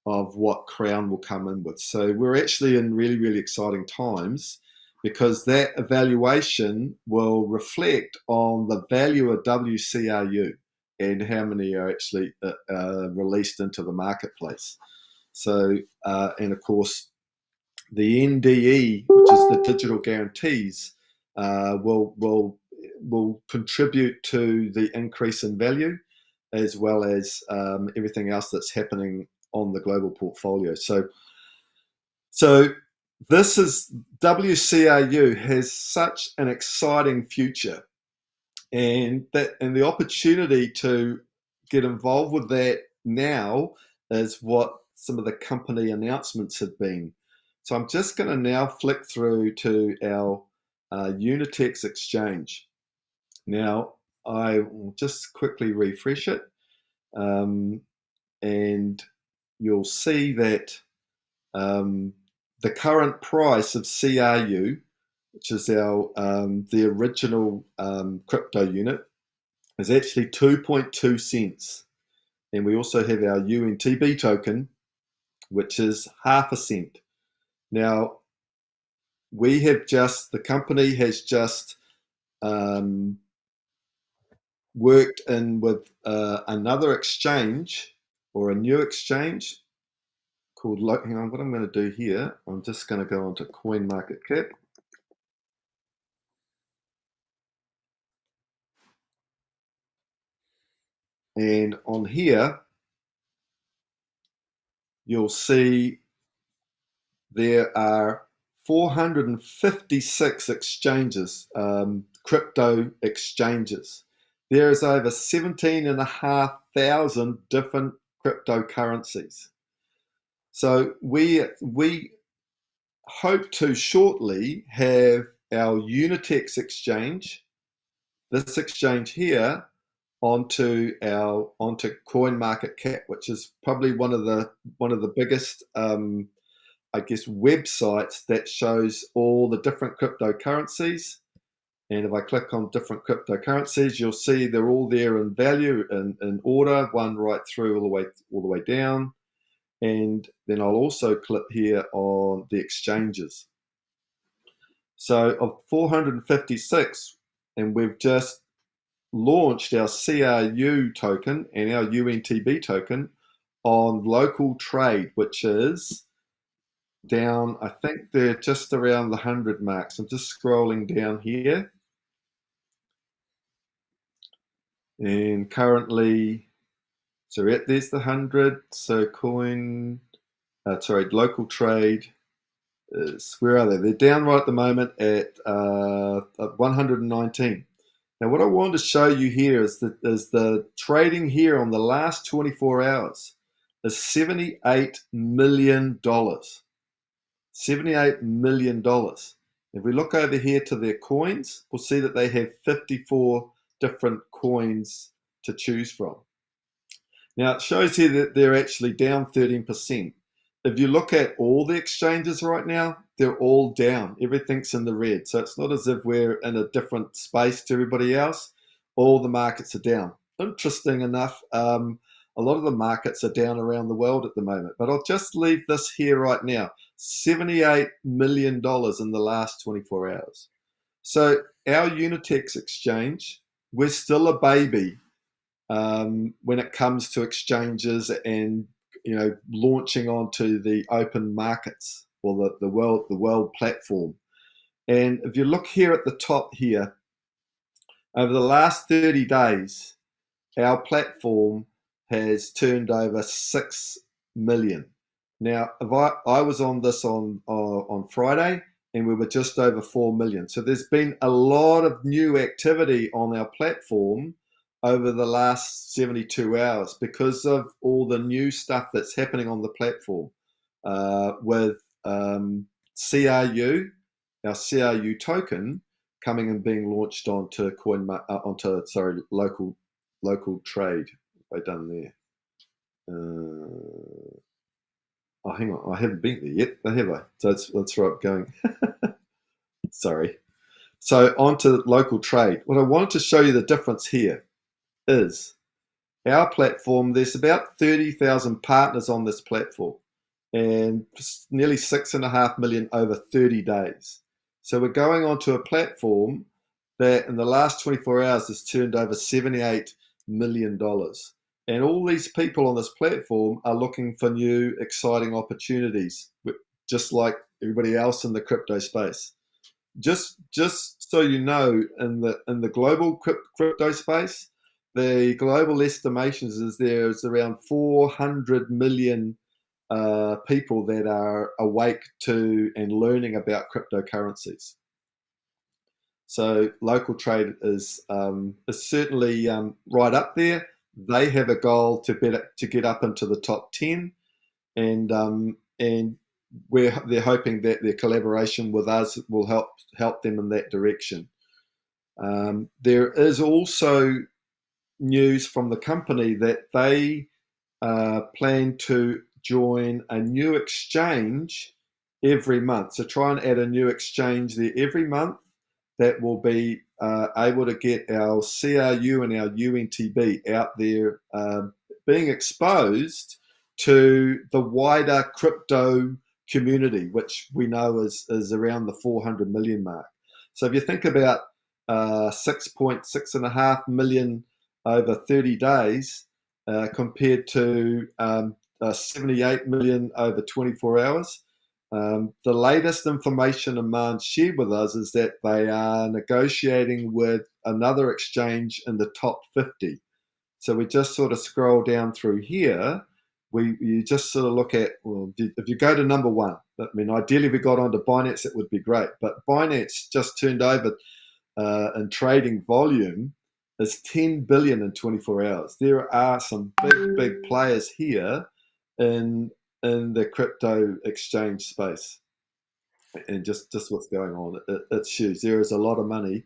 of what Crown will come in with. So we're actually in really, really exciting times, because that evaluation will reflect on the value of WCRU and how many are actually released into the marketplace. So, and of course, the NDE, which is the digital guarantees, will contribute to the increase in value, as well as everything else that's happening on the global portfolio. So this is, WCRU has such an exciting future, and the opportunity to get involved with that now is what some of the company announcements have been. So I'm just going to now flick through to our Unitex Exchange. Now, I will just quickly refresh it, and you'll see that the current price of CRU, which is our the original crypto unit, is actually 2.2 cents. And we also have our UNTB token, which is half a cent. Now, the company has just worked in with another exchange, or a new exchange called, hang on, what I'm going to do here, I'm just going to go onto CoinMarketCap. And on here, you'll see there are 456 exchanges, crypto exchanges. There is over 17,500 different cryptocurrencies. So we hope to shortly have our Unitex exchange, this exchange here, onto CoinMarketCap, which is probably one of the biggest websites that shows all the different cryptocurrencies. And if I click on different cryptocurrencies, you'll see they're all there in value, in order, one right through all the way down. And then I'll also click here on the exchanges. So of 456, and we've just launched our CRU token and our UNTB token on local trade, which is down, I think they're just around the 100 marks. I'm just scrolling down here. And currently, so there's the 100. So local trade is, where are they? They're down right at the moment at 119. Now, what I wanted to show you here is the trading here on the last 24 hours is $78 million. $78 million. If we look over here to their coins, we'll see that they have 54 different coins to choose from. Now, it shows here that they're actually down 13%. If you look at all the exchanges right now, they're all down. Everything's in the red. So it's not as if we're in a different space to everybody else. All the markets are down. Interesting enough, a lot of the markets are down around the world at the moment. But I'll just leave this here right now. $78 million in the last 24 hours. So our Unitex exchange, we're still a baby when it comes to exchanges and launching onto the open markets, or the world platform. And if you look here at the top here, over the last 30 days, our platform has turned over 6 million. Now, if I was on this on Friday, and we were just over 4 million. So there's been a lot of new activity on our platform over the last 72 hours because of all the new stuff that's happening on the platform with CRU, our CRU token, coming and being launched onto local trade. What have I done there? Oh, hang on, I haven't been there yet, have I? So that's right, going. Sorry. So onto local trade. What I wanted to show you the difference here is our platform. There's about 30,000 partners on this platform, and nearly 6.5 million over 30 days. So we're going onto a platform that in the last 24 hours has turned over $78 million. And all these people on this platform are looking for new, exciting opportunities, just like everybody else in the crypto space. Just so you know, in the global crypto space, the global estimations is there's around 400 million people that are awake to and learning about cryptocurrencies. So local trade is certainly right up there. They have a goal to get up into the top 10, and they're hoping that their collaboration with us will help them in that direction. There is also news from the company that they plan to join a new exchange every month. So try and add a new exchange there every month that will be able to get our CRU and our UNTB out there being exposed to the wider crypto community, which we know is around the 400 million mark. So if you think about 6.5 million over 30 days compared to 78 million over 24 hours, the latest information Aman shared with us is that they are negotiating with another exchange in the top 50. So we just sort of scroll down through here. You just sort of look at, well, if you go to number one, I mean, ideally if we got onto Binance, it would be great. But Binance just turned over in trading volume is 10 billion in 24 hours. There are some big players here in the crypto exchange space, and just what's going on. It's huge. There is a lot of money.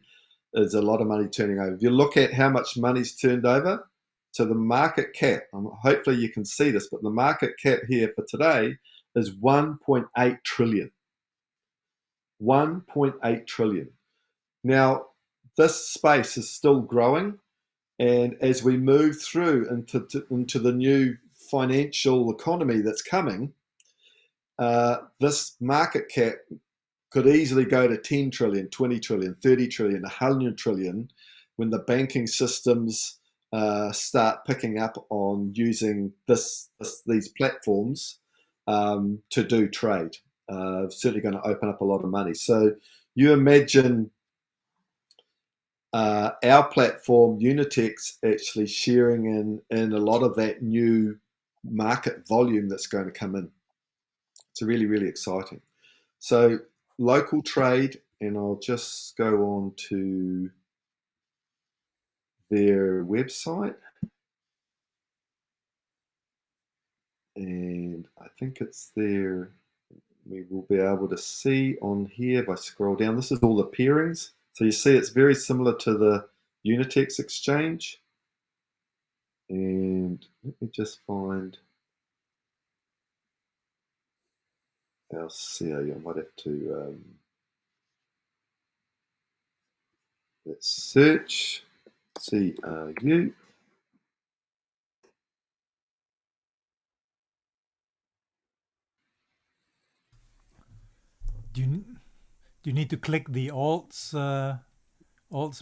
There's a lot of money turning over. If you look at how much money's turned over, so the market cap, hopefully you can see this, but the market cap here for today is 1.8 trillion. 1.8 trillion. Now, this space is still growing, and as we move through into the new financial economy that's coming, this market cap could easily go to 10 trillion, 20 trillion, 30 trillion, 100 trillion when the banking systems start picking up on using these platforms to do trade. Certainly going to open up a lot of money. So you imagine our platform, Unitex, actually sharing in a lot of that new market volume that's going to come in. It's really, really exciting. So local trade, and I'll just go on to their website. And I think it's there. We will be able to see on here if I scroll down. This is all the pairings. So you see it's very similar to the Unitex exchange. And let me just find our CRU. I might have to let's search CRU. Do you need to click the alts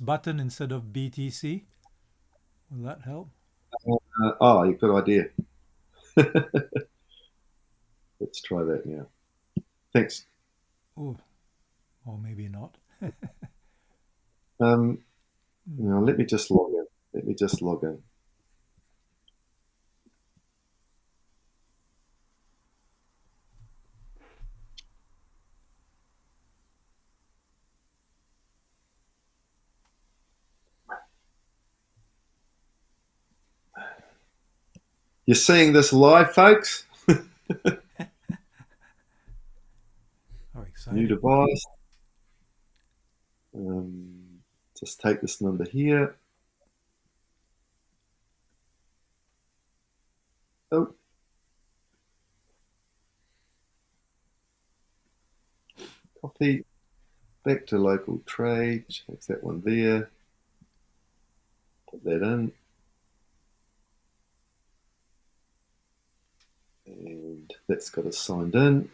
button instead of BTC? Will that help? Good idea. Let's try that now. Thanks. Oh, or maybe not. Now let me just log in. You're seeing this live, folks? Oh, exciting. New device. Just take this number here. Oh. Copy. Back to local trade. Change that one there. Put that in. And that's got us signed in.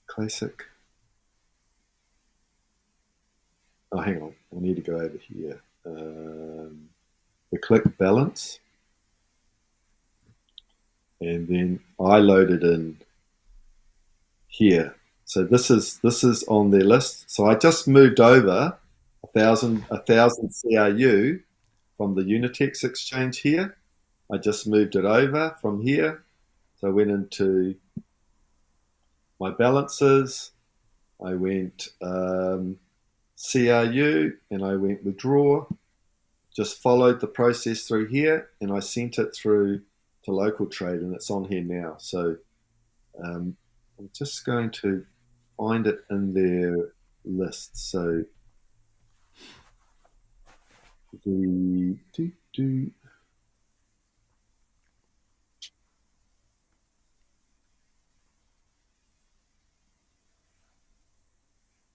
Classic. Oh, hang on. I need to go over here. We click balance. And then I load it in here. So this is on their list. So I just moved over 1,000 CRU from the Unitex exchange here. I just moved it over from here. So I went into my balances. I went CRU and I went withdraw. just followed the process through here, and I sent it through to local trade, and it's on here now. So I'm just going to find it in their list. So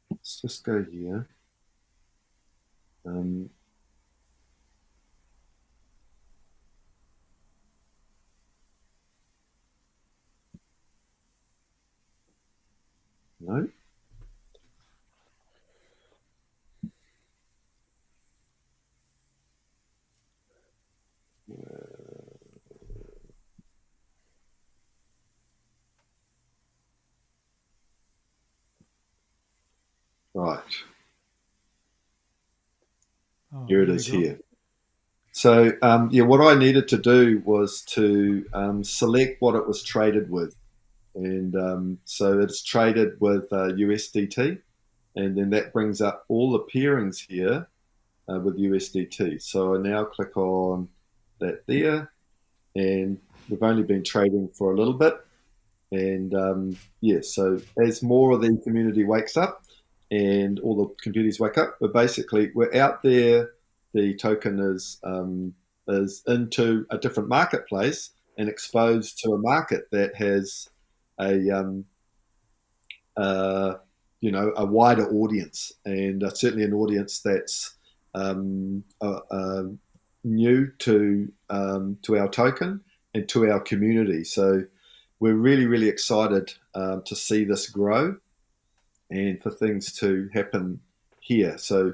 let's just go here. No. Right. Oh, Here it we is go. here. So yeah, what I needed to do was to select what it was traded with. And so it's traded with USDT, and then that brings up all the pairings here with USDT. So I now click on that there, and we've only been trading for a little bit. And yeah, so as more of the community wakes up and all the communities wake up, but basically we're out there. The token is into a different marketplace and exposed to a market that has a a wider audience, and certainly an audience that's new to our token and to our community. So we're really, really excited to see this grow and for things to happen here. So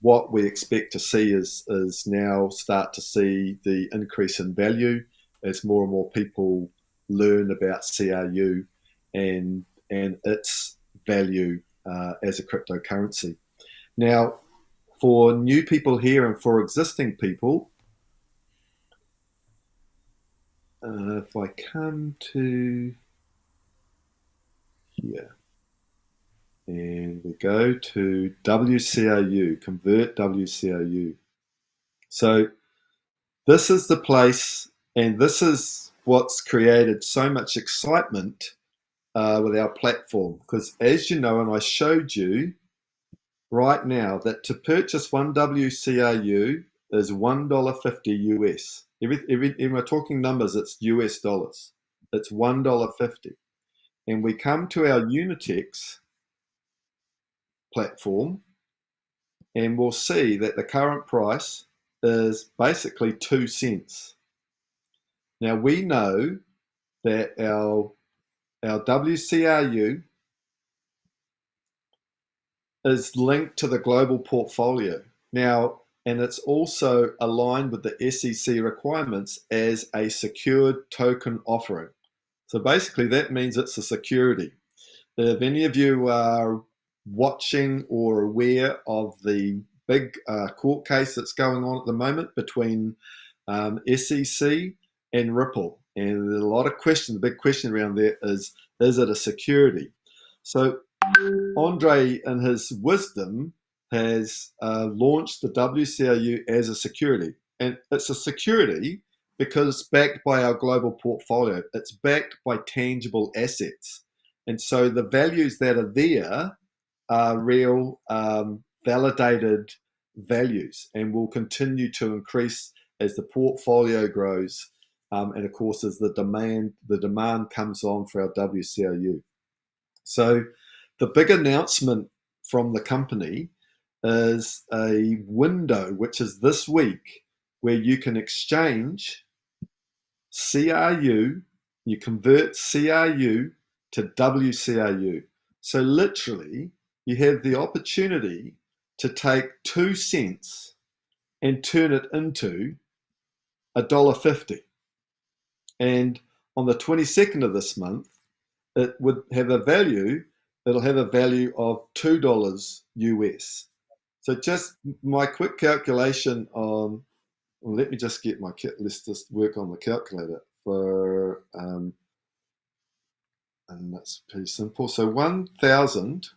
what we expect to see is now start to see the increase in value as more and more people learn about CRU and its value as a cryptocurrency. Now, for new people here and for existing people, if I come to here and we go to WCRU, convert WCRU. So this is the place, and this is what's created so much excitement with our platform, because as you know, and I showed you right now, that to purchase one WCRU is $1.50 US. If we're talking numbers, it's US dollars. It's $1.50. And we come to our Unitex platform, and we'll see that the current price is basically 2 cents. Now we know that our WCRU is linked to the global portfolio. Now, and it's also aligned with the SEC requirements as a secured token offering. So basically that means it's a security. If any of you are watching or aware of the big court case that's going on at the moment between SEC and Ripple, and there's a lot of questions, the big question around there is it a security? So Andre, in his wisdom, has launched the WCRU as a security. And it's a security because it's backed by our global portfolio. It's backed by tangible assets. And so the values that are there are real validated values and will continue to increase as the portfolio grows. And of course, as the demand comes on for our WCRU. So the big announcement from the company is a window, which is this week, where you can exchange CRU, you convert CRU to WCRU. So literally, you have the opportunity to take 2 cents and turn it into $1.50. And on the 22nd of this month, it would have a value, it'll have a value of $2 US. So just my quick calculation on, well, let me just get my, let's just work on the calculator for, and that's pretty simple. So 1,000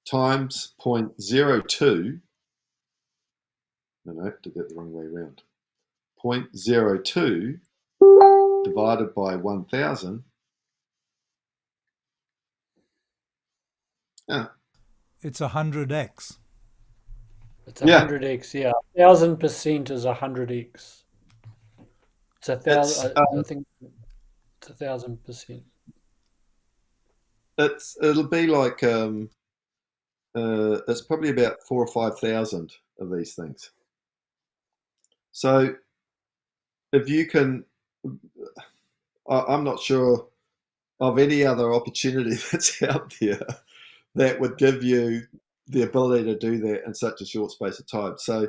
times 0.02 No, did that the wrong way around. 0.02 divided by 1,000. It's 100x. It's Yeah. 100x, yeah. 1,000% is 100x. It's 1,000. I think it's 1,000%. It'll be like it's probably about 4,000 or 5,000 of these things. So if you can, I'm not sure of any other opportunity that's out there that would give you the ability to do that in such a short space of time. So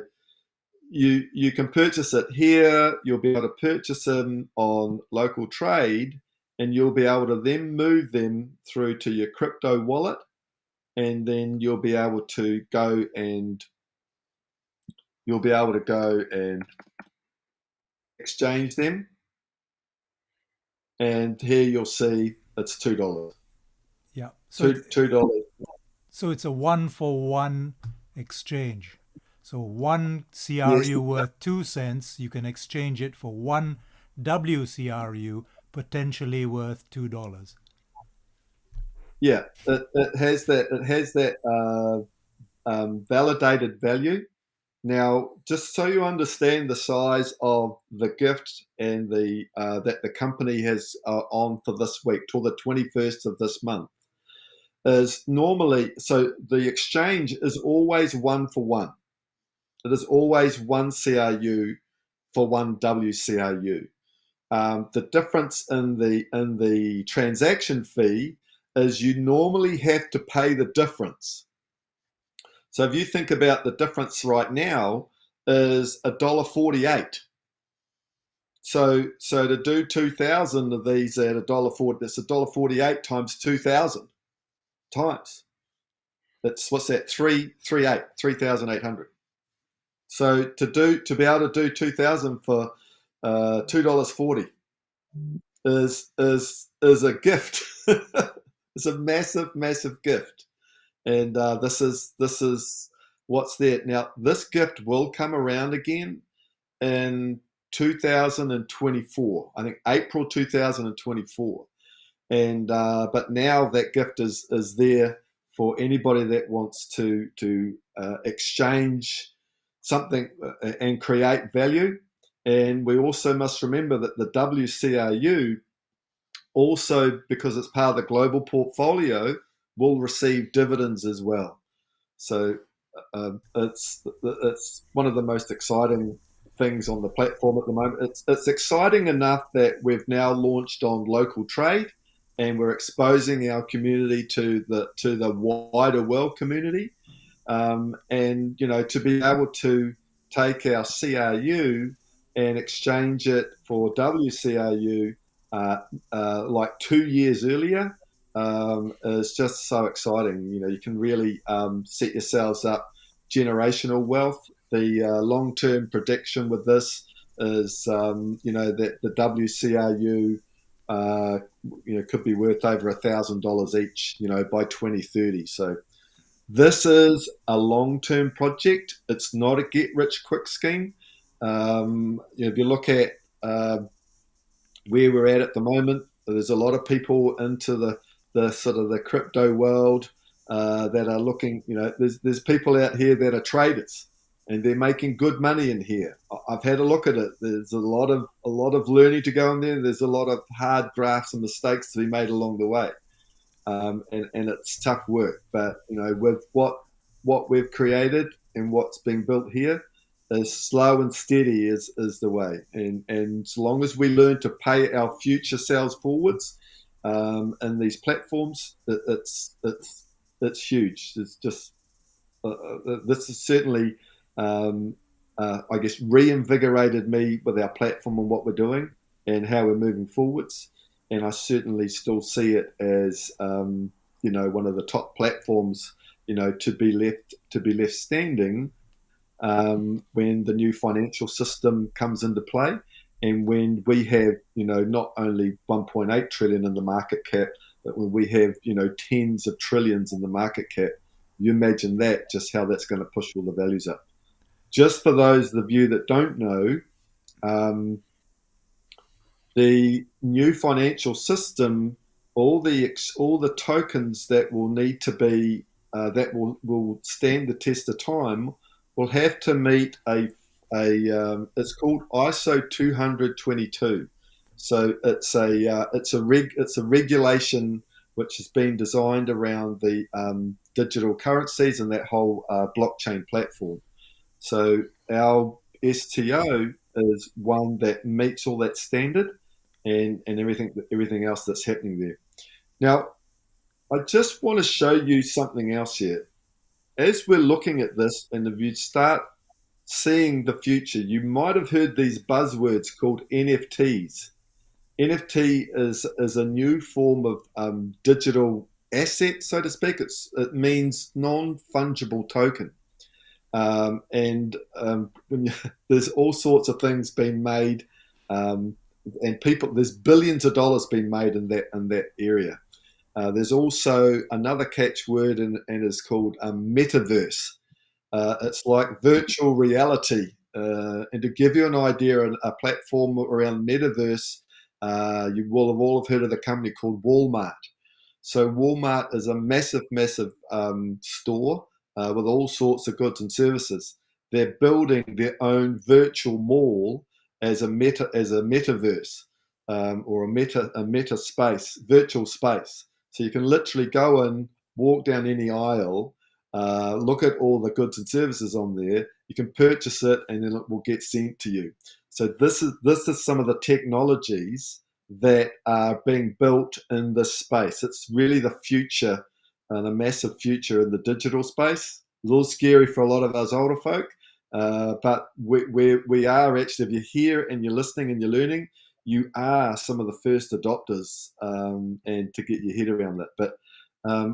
you can purchase it here, you'll be able to purchase them on local trade, and you'll be able to then move them through to your crypto wallet, and then you'll be able to go and exchange them. And here you'll see it's $2. Yeah. So $2. So it's a 1-for-1 exchange. So one Yes. CRU worth 2 cents, you can exchange it for one WCRU potentially worth $2. Yeah, it has that validated value. Now, just so you understand the size of the gift and the that the company has on for this week till the 21st of this month, is normally, so the exchange is always 1-for-1. It is always one CRU for one WCRU. The difference in the transaction fee is you normally have to pay the difference. So if you think about the difference right now is $1.48. So to do 2,000 of these at $1.40, that's $1.48 times 2,000 times. That's what's that? 3,800. So to be able to do 2,000 for $2.40 is a gift. It's a massive gift, and this is what's there now. This gift will come around again in 2024. I think April 2024, and but now that gift is there for anybody that wants to exchange something and create value. And we also must remember that the WCRU also, because it's part of the global portfolio, will receive dividends as well. So it's one of the most exciting things on the platform at the moment. It's exciting enough that we've now launched on local trade, and we're exposing our community to the wider world community. And to be able to take our CRU and exchange it for WCRU like 2 years earlier is just so exciting. You can really set yourselves up generational wealth. The long-term prediction with this is that the WCRU could be worth over $1,000 each by 2030. So this is a long-term project. It's not a get-rich-quick scheme. If you look at where we're at the moment, there's a lot of people into the sort of the crypto world that are looking. There's people out here that are traders, and they're making good money in here. I've had a look at it. There's a lot of learning to go in there. There's a lot of hard graphs and mistakes to be made along the way. And it's tough work, but with what we've created and what's being built here is slow and steady is the way. And as long as we learn to pay our future selves forwards in these platforms, it's huge. It's just this has certainly I guess reinvigorated me with our platform and what we're doing and how we're moving forwards. And I certainly still see it as one of the top platforms to be left standing when the new financial system comes into play, and when we have not only 1.8 trillion in the market cap, but when we have tens of trillions in the market cap. You imagine that, just how that's going to push all the values up. just for those of you that don't know, the new financial system, all the tokens that will need to be that will stand the test of time will have to meet a it's called ISO 20022. So it's a regulation which has been designed around the digital currencies and that whole blockchain platform. So our STO is one that meets all that standard and everything else that's happening there. Now, I just want to show you something else here. As we're looking at this, and if you start seeing the future, you might have heard these buzzwords called NFTs. NFT is a new form of digital asset, so to speak. It means non-fungible token. There's all sorts of things being made, and there's billions of dollars being made in that area. There's also another catchword, and it's called metaverse. It's like virtual reality. And to give you an idea, a platform around metaverse, you will have all heard of the company called Walmart. So Walmart is a massive store with all sorts of goods and services. They're building their own virtual mall as a metaverse, or a meta space, virtual space. So you can literally go in, walk down any aisle, look at all the goods and services on there. You can purchase it, and then it will get sent to you. So this is some of the technologies that are being built in this space. It's really the future, and a massive future in the digital space. A little scary for a lot of us older folk, but we are actually, if you're here and you're listening and you're learning, you are some of the first adopters, and to get your head around that. But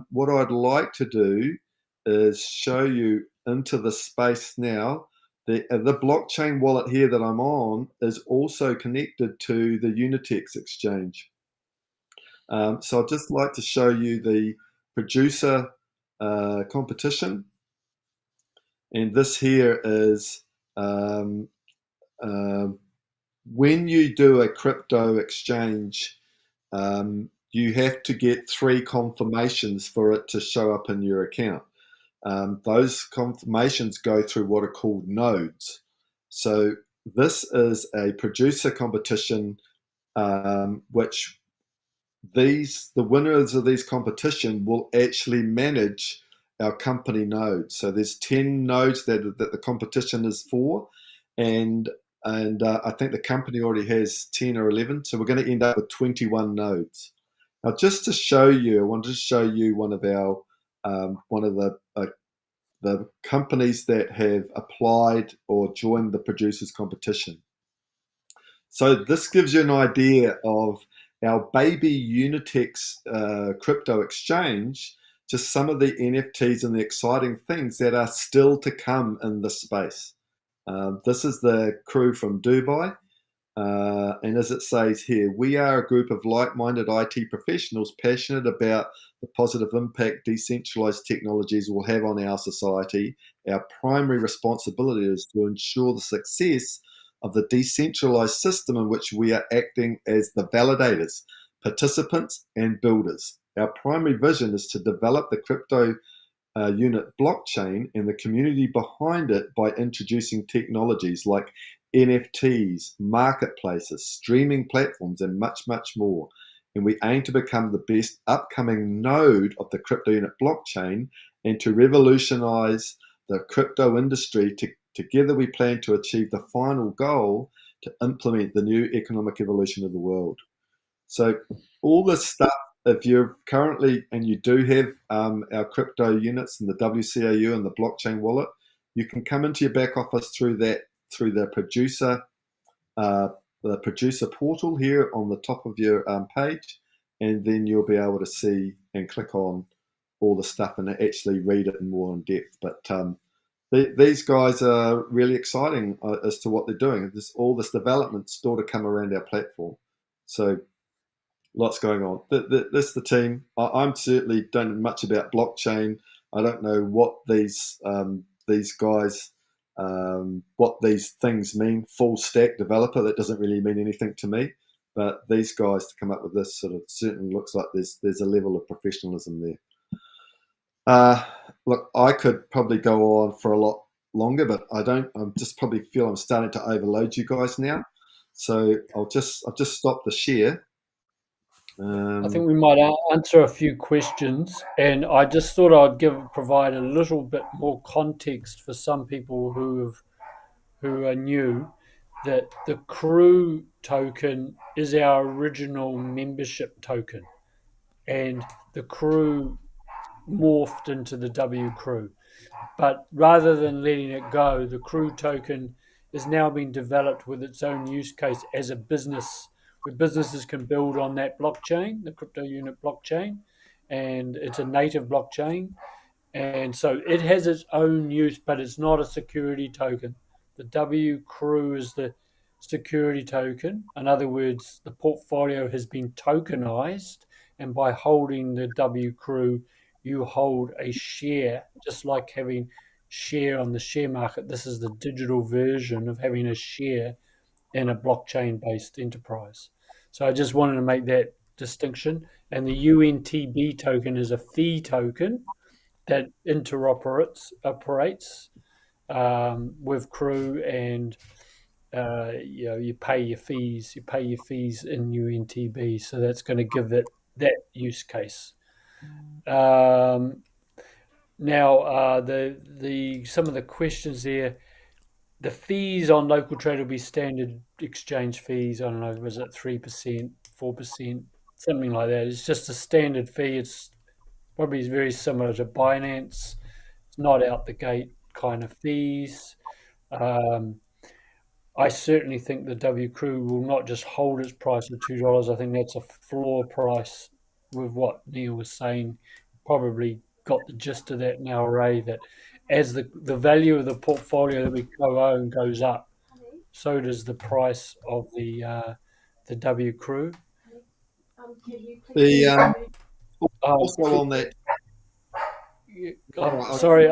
what I'd like to do is show you into the space now. The blockchain wallet here that I'm on is also connected to the Unitex exchange. So I'd just like to show you the producer competition. And this here is when you do a crypto exchange, you have to get 3 confirmations for it to show up in your account. Those confirmations go through what are called nodes. So this is a producer competition, which the winners of these competition will actually manage our company nodes. So there's 10 nodes that the competition is for, and I think the company already has 10 or 11. So we're going to end up with 21 nodes. Now, just to show you, I wanted to show you one of the companies that have applied or joined the producers competition. So this gives you an idea of our baby Unitex crypto exchange, just some of the NFTs and the exciting things that are still to come in this space. This is the crew from Dubai. And as it says here, we are a group of like-minded IT professionals passionate about the positive impact decentralized technologies will have on our society. Our primary responsibility is to ensure the success of the decentralized system in which we are acting as the validators, participants, and builders. Our primary vision is to develop the crypto unit blockchain and the community behind it by introducing technologies like NFTs, marketplaces, streaming platforms, and much, much more. And we aim to become the best upcoming node of the crypto unit blockchain and to revolutionize the crypto industry. Together, we plan to achieve the final goal to implement the new economic evolution of the world. So all this stuff, if you're currently, and you do have our crypto units and the WCAU and the blockchain wallet, you can come into your back office through the producer portal here on the top of your page, and then you'll be able to see and click on all the stuff and actually read it in more in depth. But these guys are really exciting as to what they're doing. There's all this development still to come around our platform. So lots going on. That's the team. I'm certainly don't know much about blockchain. I don't know what these guys what these things mean. Full stack developer, that doesn't really mean anything to me. But these guys to come up with this sort of certainly looks like there's a level of professionalism there. Look, I could probably go on for a lot longer, but I don't. I just probably feel I'm starting to overload you guys now. So I'll just stop the share. I think we might answer a few questions, and I just thought I'd provide a little bit more context for some people who are new. That the crew token is our original membership token, and the crew morphed into the W crew. But rather than letting it go, the crew token is now being developed with its own use case as a business, where businesses can build on that blockchain, the crypto unit blockchain, and it's a native blockchain. And so it has its own use, but it's not a security token. The W crew is the security token. In other words, the portfolio has been tokenized, and by holding the W crew, you hold a share, just like having share on the share market. This is the digital version of having a share in a blockchain-based enterprise. So I just wanted to make that distinction. And the UNTB token is a fee token that operates with crew, and you pay your fees. You pay your fees in UNTB, so that's going to give it that use case. Now, the some of the questions there. The fees on local trade will be standard exchange fees. I don't know, was it 3%, 4%, something like that? It's just a standard fee. It's probably very similar to Binance. It's not out the gate kind of fees. I certainly think the W Crew will not just hold its price at $2. I think that's a floor price with what Neil was saying. Probably got the gist of that now, Ray, that as the value of the portfolio that we co-own goes up, so does the price of the W Crew. Also on that. Sorry.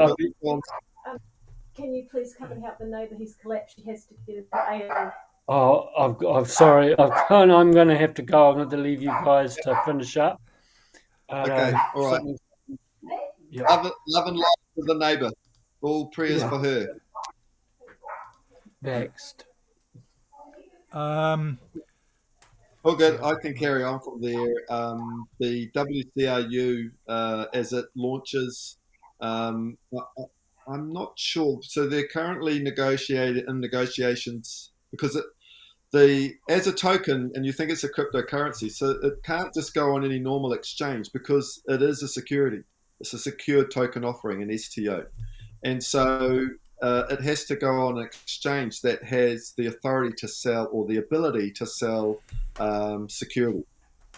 Can you please come and help the neighbour? He's collapsed. He has to get it AO. I'm sorry. I'm going to have to go. I'm going to leave you guys to finish up. Okay, all right. Yeah. Love and light to the neighbour. All prayers for her. Next. All good. I can carry on from there. The WCRU, as it launches, I'm not sure. So they're currently negotiations because as a token, and you think it's a cryptocurrency, so it can't just go on any normal exchange because it is a security. It's a secured token offering, an STO. And so it has to go on an exchange that has the authority to sell or the ability to sell security.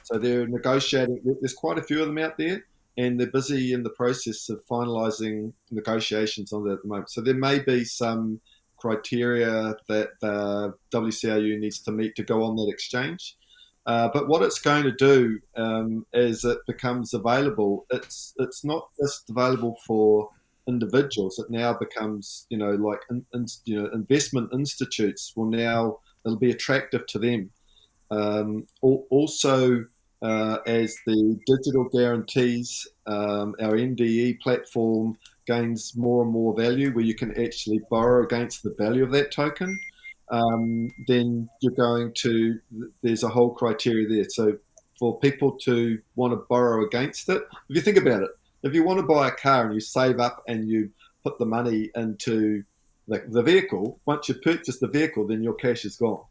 So they're negotiating. There's quite a few of them out there, and they're busy in the process of finalising negotiations on that at the moment. So there may be some criteria that the WCRU needs to meet to go on that exchange. But what it's going to do as it becomes available, it's not just available for individuals. It now becomes, like investment institutes it'll be attractive to them. Also, as the digital guarantees, our NDE platform gains more and more value, where you can actually borrow against the value of that token, then there's a whole criteria there. So for people to want to borrow against it, if you think about it, if you want to buy a car and you save up and you put the money into the vehicle, once you purchase the vehicle, then your cash is gone.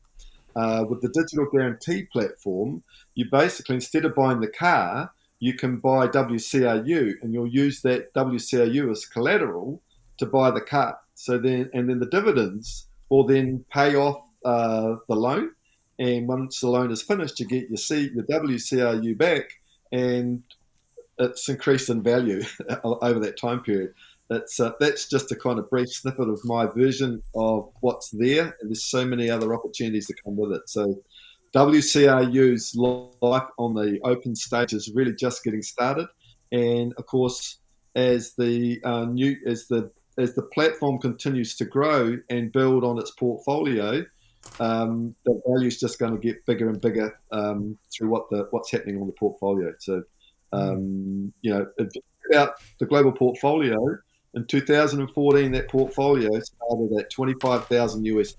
With the digital guarantee platform, you basically, instead of buying the car, you can buy WCRU, and you'll use that WCRU as collateral to buy the car. So then the dividends will then pay off the loan, and once the loan is finished, you get your WCRU back, and it's increased in value over that time period. That's just a kind of brief snippet of my version of what's there, and there's so many other opportunities that come with it. So WCRU's life on the open stage is really just getting started, and of course, as the as the platform continues to grow and build on its portfolio, the value is just going to get bigger and bigger through what's happening on the portfolio. So, about the global portfolio in 2014, that portfolio started at $25,000 US.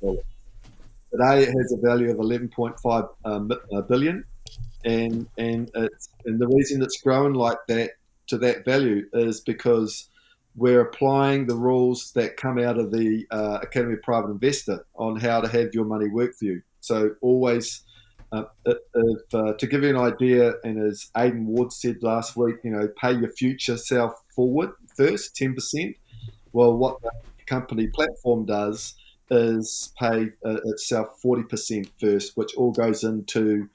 Today, it has a value of 11.5 billion, and the reason it's grown like that to that value is because we're applying the rules that come out of the Academy of Private Investor on how to have your money work for you. So always, to give you an idea, and as Aidan Ward said last week, pay your future self forward first, 10%. Well, what the company platform does is pay itself 40% first, which all goes into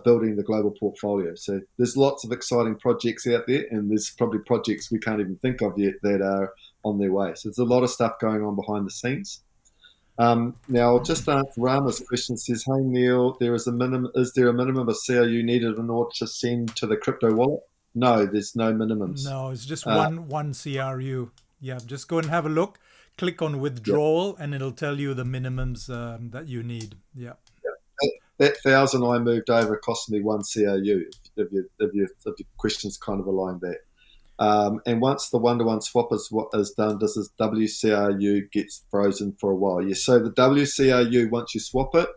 building the global portfolio. So there's lots of exciting projects out there, and there's probably projects we can't even think of yet that are on their way. So there's a lot of stuff going on behind the scenes. Now, I'll just answer Rama's question. It says, "Hey Neil, is there a minimum of CRU needed in order to send to the crypto wallet?" No, there's no minimums. No, it's just one CRU. Yeah, just go and have a look. Click on withdrawal, and it'll tell you the minimums that you need. Yeah. That 1,000 I moved over cost me one CRU. If your questions kind of align that. And once the one-to-one swap is done, does this WCRU gets frozen for a while? Yes. So the WCRU, once you swap it,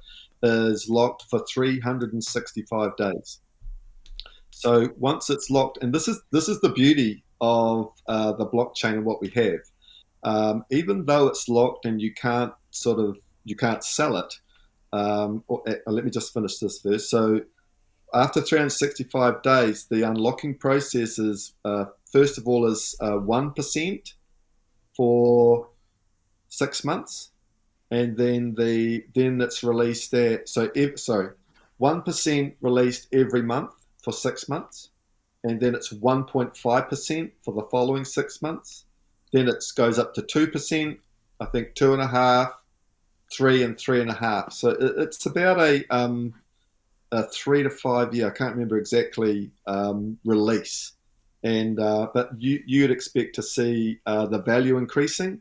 is locked for 365 days. So once it's locked, and this is the beauty of the blockchain and what we have. Even though it's locked and you can't sell it. Let me just finish this first. So after 365 days, the unlocking process is first of all is 1% for 6 months, and then it's released there. 1% released every month for 6 months, and then it's 1.5% for the following 6 months. Then it goes up to 2%, I think 2.5%, 3 and 3.5. So it's about a 3 to 5 year, I can't remember exactly, release. And but you'd expect to see the value increasing,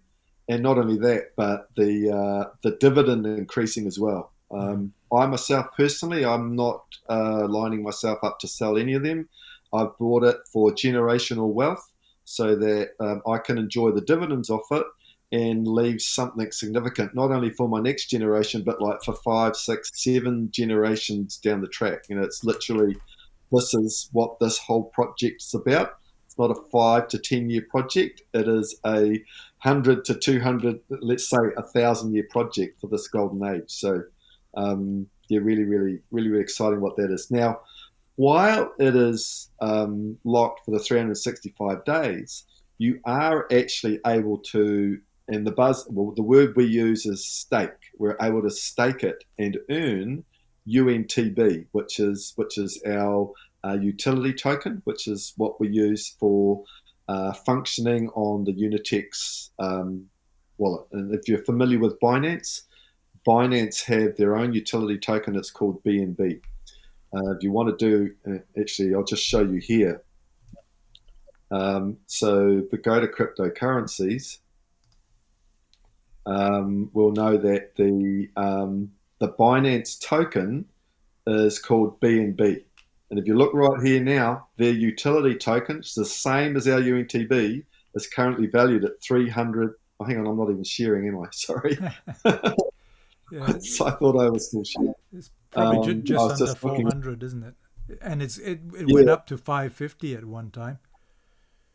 and not only that, but the dividend increasing as well. I myself personally, I'm not lining myself up to sell any of them. I've bought it for generational wealth so that I can enjoy the dividends off it and leave something significant, not only for my next generation, but like for 5, 6, 7 generations down the track. It's literally, this is what this whole project is about. It's not a 5 to 10 year project. It is a 100 to 200, let's say 1,000-year project for this golden age. So, really, really, really, really exciting what that is. Now, while it is locked for the 365 days, you are actually able to, and the word we use is stake. We're able to stake it and earn UNTB, which is our utility token, which is what we use for functioning on the Unitex wallet. And if you're familiar with Binance have their own utility token. It's called BNB. If you want to do, actually, I'll just show you here. So if we go to cryptocurrencies, we'll know that the Binance token is called BNB. And if you look right here now, their utility token, it's the same as our UNTB, is currently valued at 300. Oh, hang on, I'm not even sharing, am I? Sorry. Yeah. So I thought I was still sharing. It's probably just under 400, isn't it? And it went up to 550 at one time.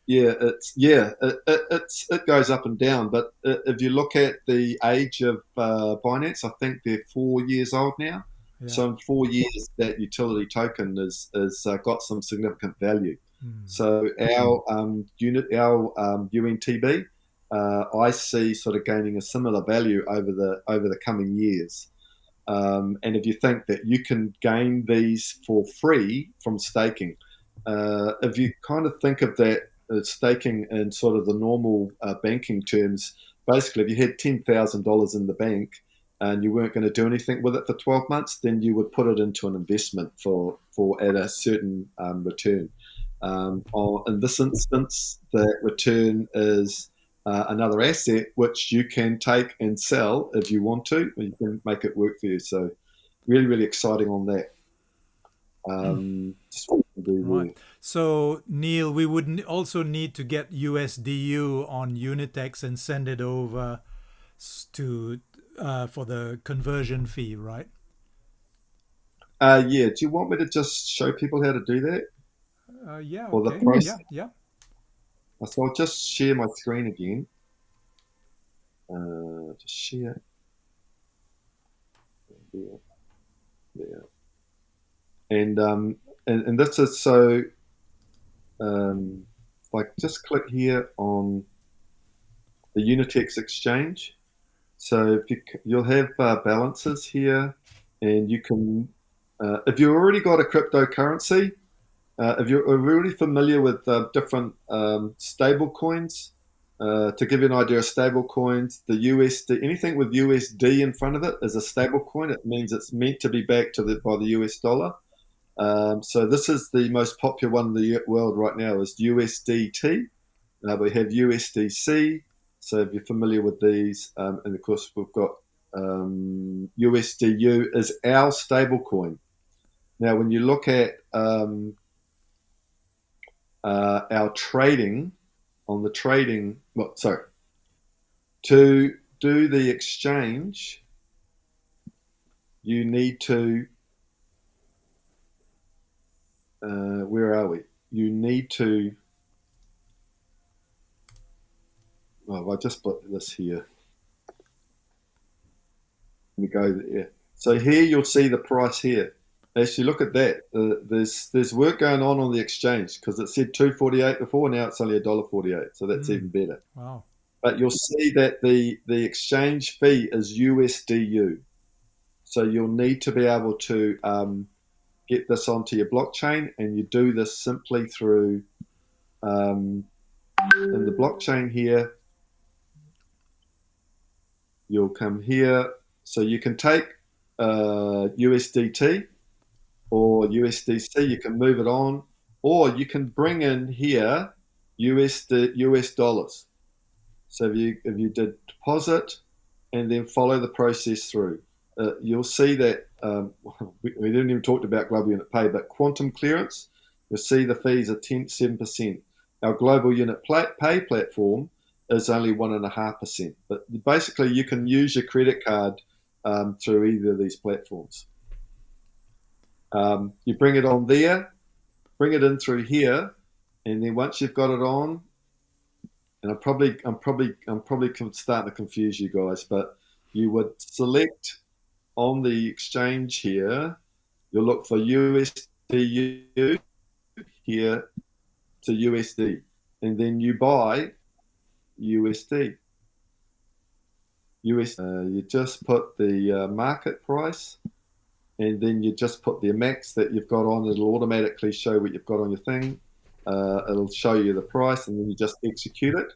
Yeah, it goes up and down. But if you look at the age of Binance, I think they're 4 years old now. Yeah. So in 4 years, that utility token is got some significant value. So our UNTB, I see sort of gaining a similar value over the coming years. And if you think that you can gain these for free from staking, if you kind of think of that staking in sort of the normal banking terms, basically if you had $10,000 in the bank and you weren't going to do anything with it for 12 months, then you would put it into an investment for at a certain return. In this instance, the return is another asset which you can take and sell if you want to. You can make it work for you. So really, really exciting on that. Right. So Neil, we would also need to get USDU on Unitex and send it over to for the conversion fee, right? Yeah. Do you want me to just show people how to do that? Yeah. Or the Okay. process? Yeah. So I'll just share my screen again. Just share. There. And this is so. If I just click here on the Unitex exchange, so if you'll have balances here, and you can, if you've already got a cryptocurrency, if you're already familiar with different stable coins, to give you an idea of stable coins, the USD, anything with USD in front of it is a stable coin. It means it's meant to be backed by the US dollar. So this is the most popular one in the world right now is USDT. We have USDC. So if you're familiar with these, and of course we've got USDU is our stable coin. Now, when you look at our trading on the trading, to do the exchange, you need to, where are we? You need to, I just put this here. Let me go there. So here you'll see the price here. Actually, look at that. There's work going on the exchange because it said $2.48 before. Now it's only $1.48. So that's even better. Wow. But you'll see that the exchange fee is USDU. So you'll need to be able to get this onto your blockchain, and you do this simply through in the blockchain here. You'll come here. So you can take USDT or USDC, you can move it on, or you can bring in here US dollars. So if you did deposit and then follow the process through, you'll see that we didn't even talk about global unit pay, but quantum clearance, you'll see the fees are 7%. Our global unit pay platform is only 1.5%. But basically, you can use your credit card through either of these platforms. You bring it on there, bring it in through here, and then once you've got it on, and I'm probably starting to confuse you guys, but you would select on the exchange here, you'll look for USDU here to USD, and then you buy USD. You just put the market price, and then you just put the max that you've got on. It'll automatically show what you've got on your thing. It'll show you the price, and then you just execute it.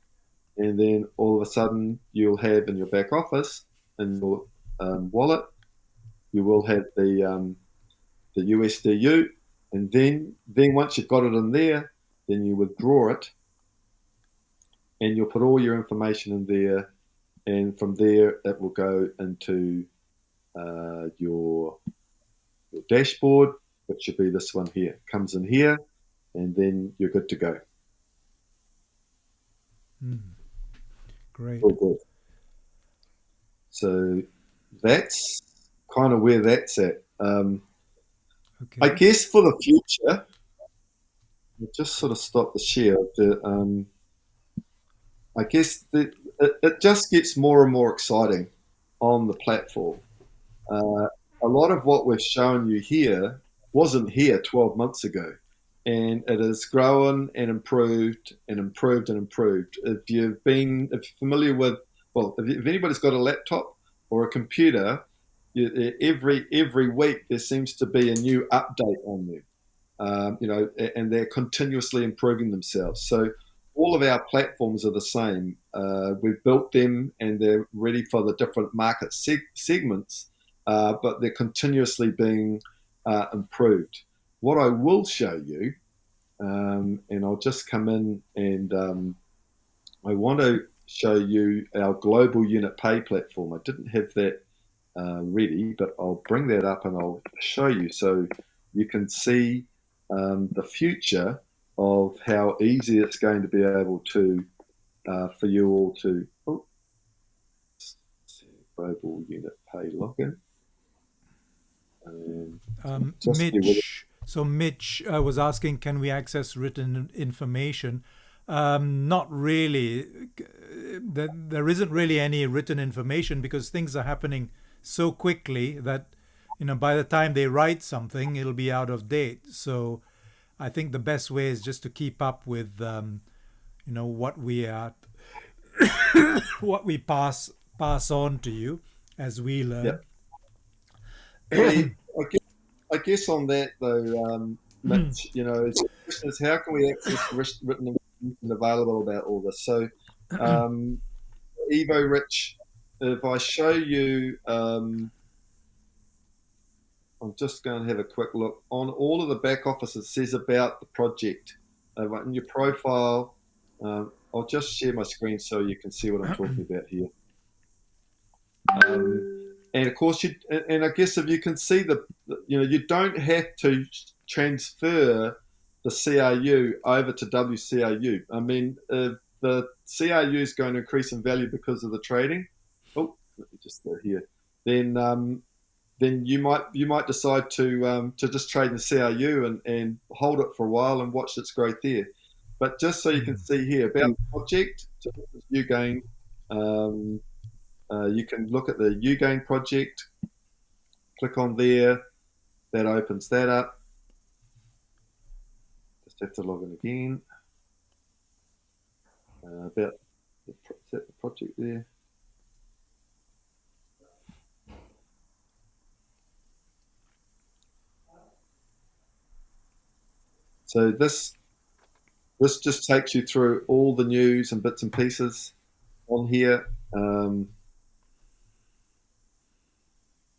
And then all of a sudden, you'll have in your back office, in your wallet, you will have the USDU. And then once you've got it in there, then you withdraw it, and you'll put all your information in there. And from there, it will go into your dashboard, which should be this one here. It comes in here, and then you're good to go. Great. All good. So that's kind of where that's at. Okay. I guess for the future, we'll just sort of stop the share. I guess it just gets more and more exciting on the platform. A lot of what we've shown you here wasn't here 12 months ago, and it has grown and improved and improved and improved. If you're familiar with, if anybody's got a laptop or a computer, every week there seems to be a new update on them, and they're continuously improving themselves. So all of our platforms are the same. We've built them, and they're ready for the different market segments, but they're continuously being improved. What I will show you, and I'll just come in, and I want to show you our global unit pay platform. I didn't have that ready, but I'll bring that up and I'll show you so you can see the future of how easy it's going to be able to for you all to global unit pay login. Mitch. So Mitch was asking, can we access written information? Not really. There isn't really any written information because things are happening so quickly that, by the time they write something, it'll be out of date. So I think the best way is just to keep up with, what we are, what we pass on to you as we learn. Yep. I guess on that though, Mitch, the question is how can we access written information available about all this? So, Evorich, if I show you, I'm just going to have a quick look on all of the back office. It says about the project in your profile. I'll just share my screen so you can see what I'm talking about here. And of course, I guess if you can see you don't have to transfer the CRU over to WCRU. I mean, if the CRU is going to increase in value because of the trading. Oh, let me just go here. Then you might decide to just trade in the CRU and hold it for a while and watch its growth there. But just so you can see here about the project, so UGain. You can look at the UGain project, click on there, that opens that up. Just have to log in again. About the project there. So this just takes you through all the news and bits and pieces on here.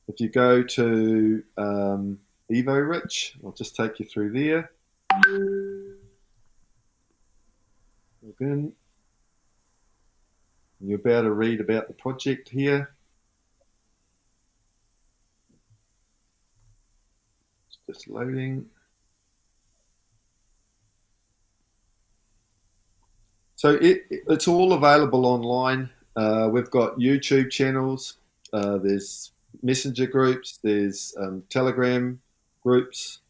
If you go to Evorich, I'll just take you through there. Again, you're about to read about the project here. It's just loading. So it's all available online. We've got YouTube channels. There's messenger groups. There's Telegram groups.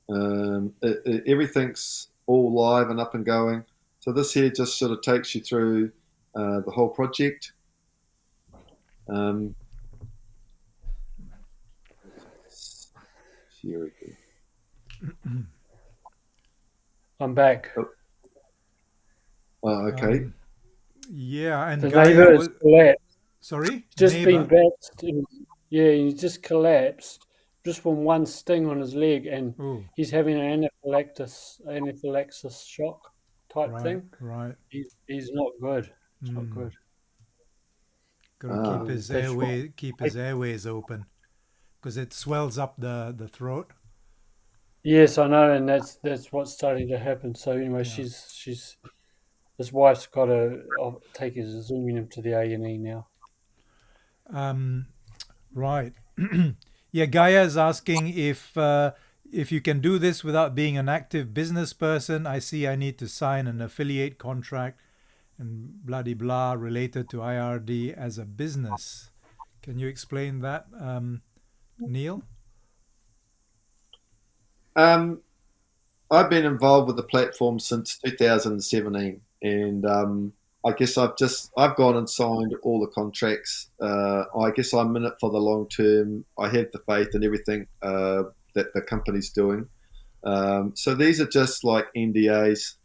Everything's all live and up and going. So this here just sort of takes you through the whole project. Here we go. I'm back. Oh, okay. Yeah, and The Gaia neighbour has collapsed. Sorry? Just Neighbour? been batched. Yeah, he just collapsed just from one sting on his leg, and he's having an anaphylaxis shock type thing. Right. He's not good. It's not good. Got to keep his airways open because it swells up the throat. Yes, I know, and that's what's starting to happen. So anyway, she's his wife's got to zooming him to the A&E now. Right. Yeah, Gaia is asking if you can do this without being an active business person. I see I need to sign an affiliate contract and blah related to IRD as a business. Can you explain that, Neil? I've been involved with the platform since 2017, and I guess I've gone and signed all the contracts. I guess I'm in it for the long term. I have the faith in everything that the company's doing. So these are just like NDAs.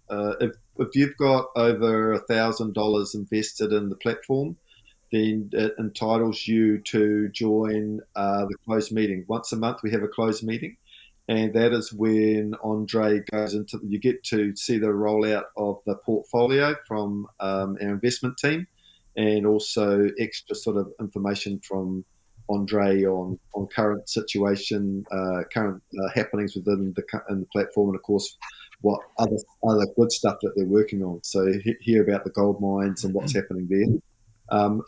If you've got over $1,000 invested in the platform, then it entitles you to join the closed meeting. Once a month, we have a closed meeting. And that is when Andre goes into, you get to see the rollout of the portfolio from our investment team and also extra sort of information from Andre on current situation, current happenings within the platform, and of course what other good stuff that they're working on. So hear about the gold mines and what's happening there.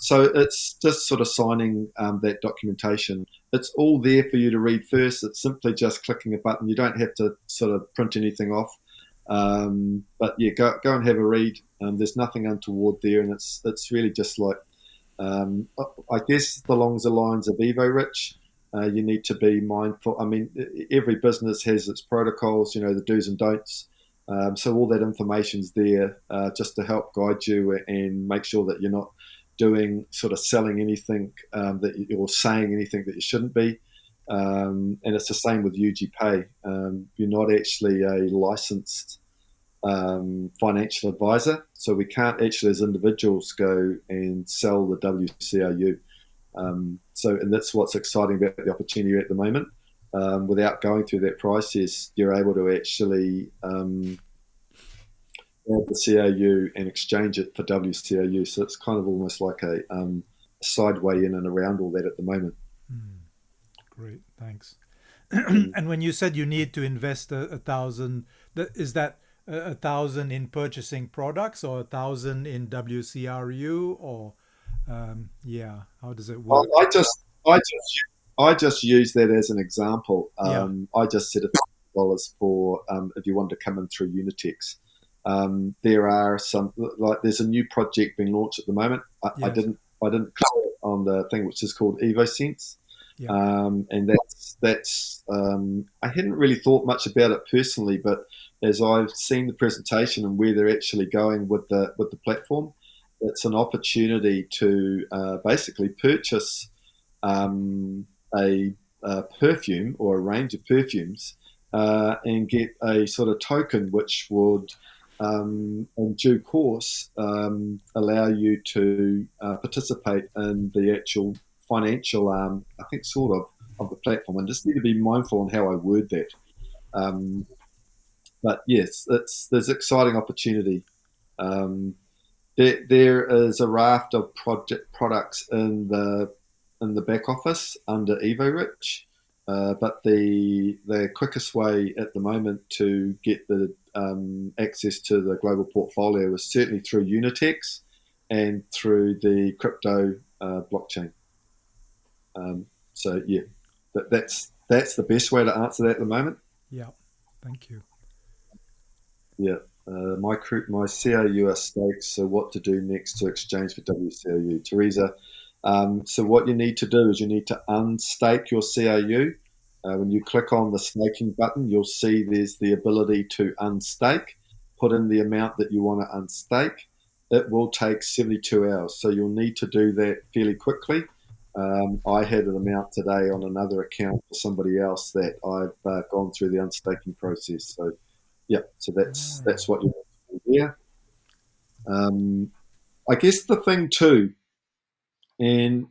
So it's just sort of signing that documentation. It's all there for you to read first. It's simply just clicking a button. You don't have to sort of print anything off. But yeah, go and have a read. There's nothing untoward there, and it's really just like, I guess along the lines of Evorich, you need to be mindful. I mean, every business has its protocols, the do's and don'ts. So all that information's there just to help guide you and make sure that you're not selling anything or saying anything that you shouldn't be. And it's the same with UGPay. You're not actually a licensed financial advisor, so we can't actually, as individuals, go and sell the WCRU. And that's what's exciting about the opportunity at the moment. Without going through that process, you're able to actually add the CRU and exchange it for WCRU. So it's kind of almost like a side way in and around all that at the moment. Great, thanks. And when you said you need to invest 1,000, is that 1,000 in purchasing products or 1,000 in WCRU, or how does it work? I just use that as an example. Yeah. I just said $1,000 for if you want to come in through Unitex. There are some, there's a new project being launched at the moment. I didn't click on the thing which is called EvoSense. Yeah. And that's I hadn't really thought much about it personally, but as I've seen the presentation and where they're actually going with the platform, it's an opportunity to basically purchase a perfume or a range of perfumes and get a sort of token which would in due course allow you to participate in the actual financial I think sort of the platform. And just need to be mindful on how I word that. But yes, there's exciting opportunity. There is a raft of products in the back office under Evorich, but the quickest way at the moment to get the access to the global portfolio is certainly through Unitex and through the crypto blockchain. So yeah, that's the best way to answer that at the moment. Yeah, thank you. Yeah, my CRU are staked. So what to do next to exchange for WCRU, Teresa? So what you need to do is you need to unstake your CRU. When you click on the staking button, you'll see there's the ability to unstake, put in the amount that you want to unstake. It will take 72 hours, so you'll need to do that fairly quickly. I had an amount today on another account for somebody else that I've gone through the unstaking process. So yeah, so that's what you want to do here. I guess the thing too, and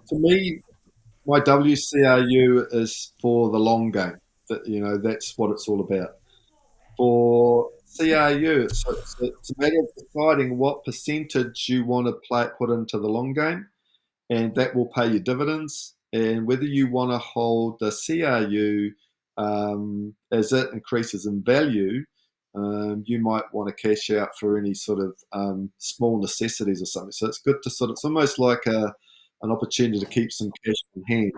to me, my WCRU is for the long game. That's what it's all about. For CRU, it's a matter of deciding what percentage you want to put into the long game, and that will pay you dividends. And whether you want to hold the CRU as it increases in value, you might want to cash out for any sort of small necessities or something. So it's good to it's almost like an opportunity to keep some cash in hand.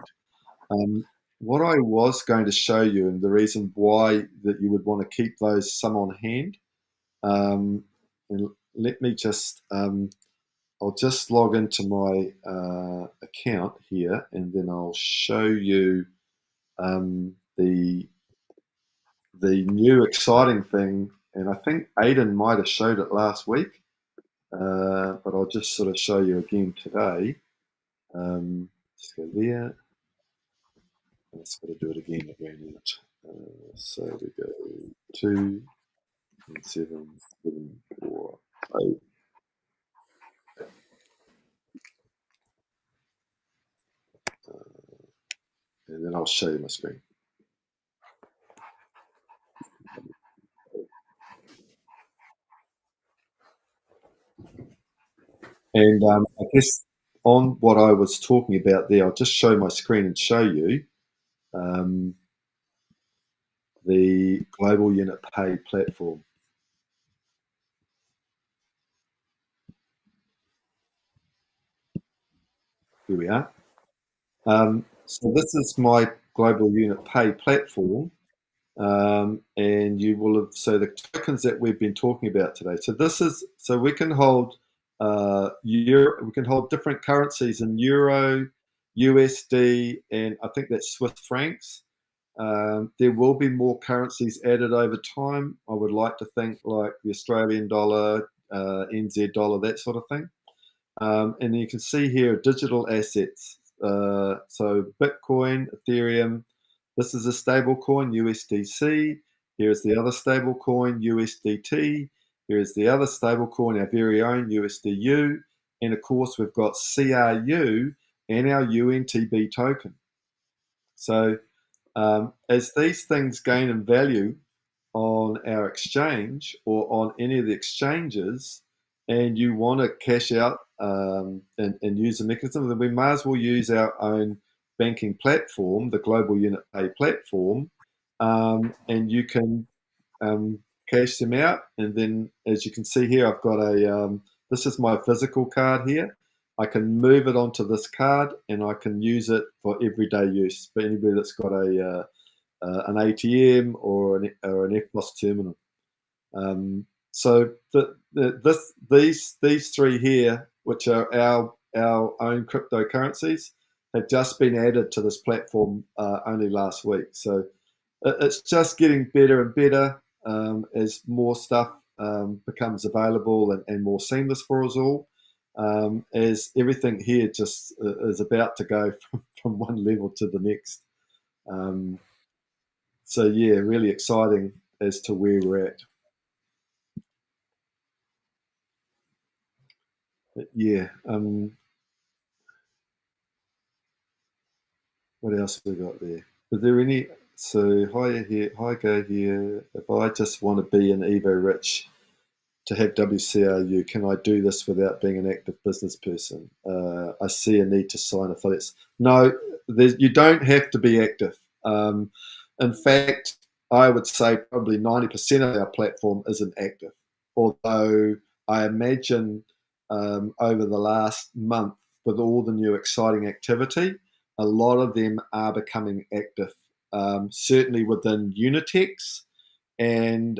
What I was going to show you, and the reason why that you would want to keep some on hand, and let me just, I'll just log into my account here, and then I'll show you the new exciting thing. And I think Aidan might have showed it last week, but I'll just sort of show you again today. Just go there. Let's got to do it again. So we go 2 and 7, 7, 4, 8. And then I'll show you my screen. And I guess on what I was talking about there, I'll just show my screen and show you the Global Unit Pay platform. Here we are. So this is my Global Unit Pay platform. And you will have, so the tokens that we've been talking about today. So this is, so we can hold euro, we can hold different currencies in euro, USD, and I think that's Swiss francs. There will be more currencies added over time. I would like to think like the Australian dollar, NZ dollar, that sort of thing. And you can see here digital assets. So Bitcoin, Ethereum. This is a stable coin, USDC. Here's the other stable coin, USDT. Here's the other stable coin, our very own USDU. And of course, we've got CRU and our UNTB token. So as these things gain in value on our exchange or on any of the exchanges, and you want to cash out and use a mechanism, then we may as well use our own banking platform, the Global Unit Pay platform, and you can cash them out. And then, as you can see here, I've got a, this is my physical card here. I can move it onto this card and I can use it for everyday use for anybody that's got a an ATM or an EFTPOS terminal. So these three here, which are our own cryptocurrencies, have just been added to this platform only last week. So it's just getting better and better as more stuff becomes available and more seamless for us all. As everything here just is about to go from one level to the next. So yeah, really exciting as to where we're at. But yeah. What else have we got there? Are there any? So hi here, hi go here. If I just want to be an Evorich to have WCRU, can I do this without being an active business person? I see a need to sign affiliates. No, you don't have to be active. In fact, I would say probably 90% of our platform isn't active. Although I imagine over the last month, with all the new exciting activity, a lot of them are becoming active. Certainly within Unitex and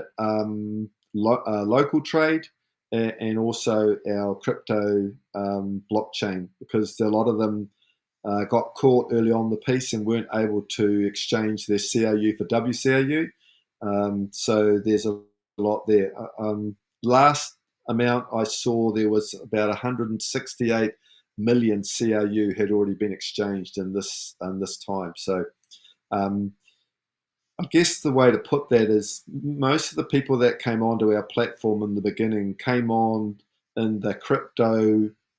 local trade, and also our crypto blockchain, because a lot of them got caught early on the piece and weren't able to exchange their CRU for WCRU. So there's a lot there. Last amount I saw, there was about 168 million CRU had already been exchanged in this time. So I guess the way to put that is most of the people that came onto our platform in the beginning came on in the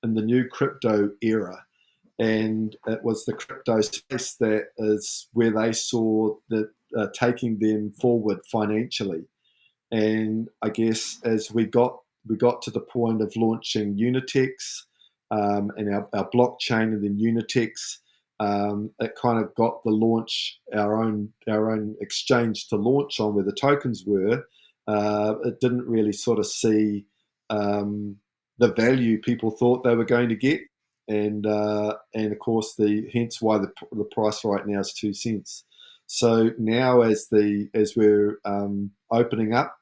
new crypto era. And it was the crypto space that is where they saw that taking them forward financially. And I guess as we got to the point of launching Unitex and our blockchain, and then Unitex, it kind of got the launch, our own exchange to launch on where the tokens were. It didn't really sort of see the value people thought they were going to get, and of course hence why the price right now is 2 cents. So now as we're opening up,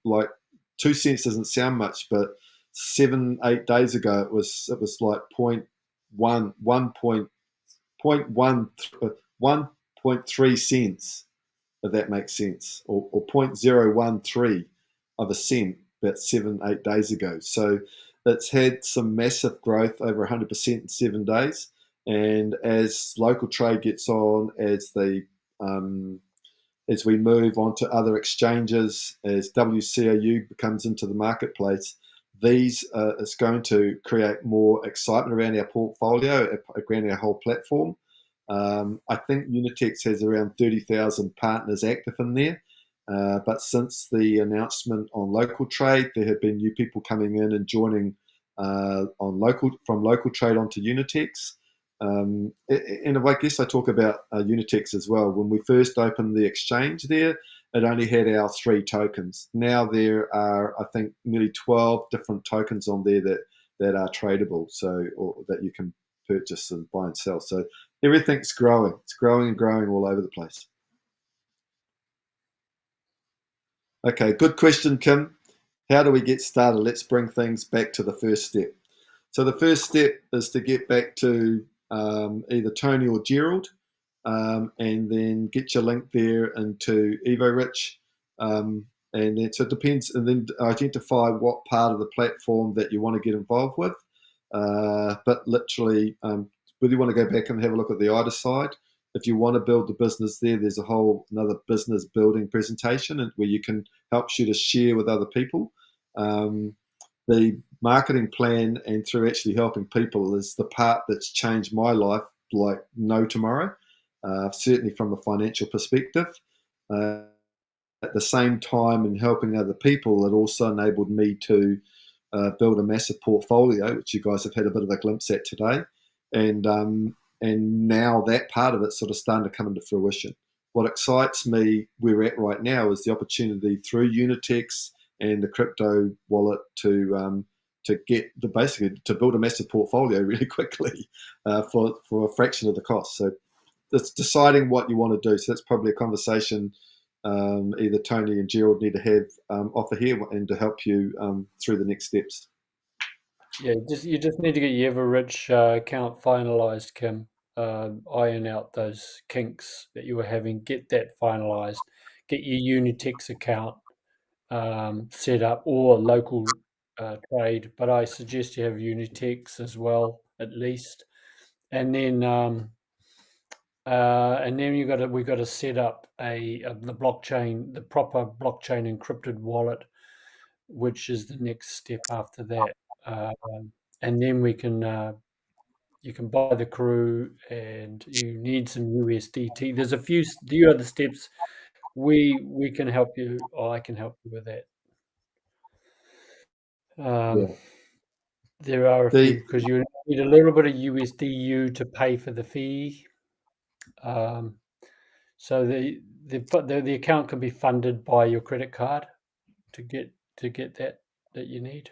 like 2 cents doesn't sound much, but 7-8 days ago it was like 1.3 cents, if that makes sense, or 0.013 of a cent about 7-8 days ago. So it's had some massive growth, over 100% in 7 days. And as local trade gets on, as we move on to other exchanges, as WCRU becomes into the marketplace, it's going to create more excitement around our portfolio, around our whole platform. I think Unitex has around 30,000 partners active in there. But since the announcement on local trade, there have been new people coming in and joining from local trade onto Unitex. And I guess I talk about Unitex as well. When we first opened the exchange there, it only had our 3 tokens. Now there are, I think, nearly 12 different tokens on there that are tradable, or that you can purchase and buy and sell. So everything's growing. It's growing and growing all over the place. Okay, good question, Kim. How do we get started? Let's bring things back to the first step. So the first step is to get back to either Tony or Gerald, and then get your link there into Evorich. And then, so it depends, and then identify what part of the platform that you want to get involved with. But literally, whether you want to go back and have a look at the IDA side, if you want to build the business there's a whole another business building presentation where you can help you to share with other people. The marketing plan and through actually helping people is the part that's changed my life like no tomorrow, certainly from a financial perspective. At the same time, in helping other people, it also enabled me to build a massive portfolio, which you guys have had a bit of a glimpse at today. And now that part of it's sort of starting to come into fruition. What excites me where we're at right now is the opportunity through Unitex and the crypto wallet to get basically to build a massive portfolio really quickly for a fraction of the cost. So it's deciding what you want to do. So that's probably a conversation either Tony and Gerald need to have offer here and to help you through the next steps. Yeah, you just need to get your Evorich account finalized, Kim. Iron out those kinks that you were having. Get that finalized. Get your Unitex account set up, or local trade. But I suggest you have Unitex as well, at least. And then we've got to set up the blockchain, the proper blockchain encrypted wallet, which is the next step after that. And then we can you can buy the crew, and you need some USDT. There's a few other steps. We can help you, or I can help you with that. There are a few, because you need a little bit of USDU to pay for the fee. So the account can be funded by your credit card to get that you need.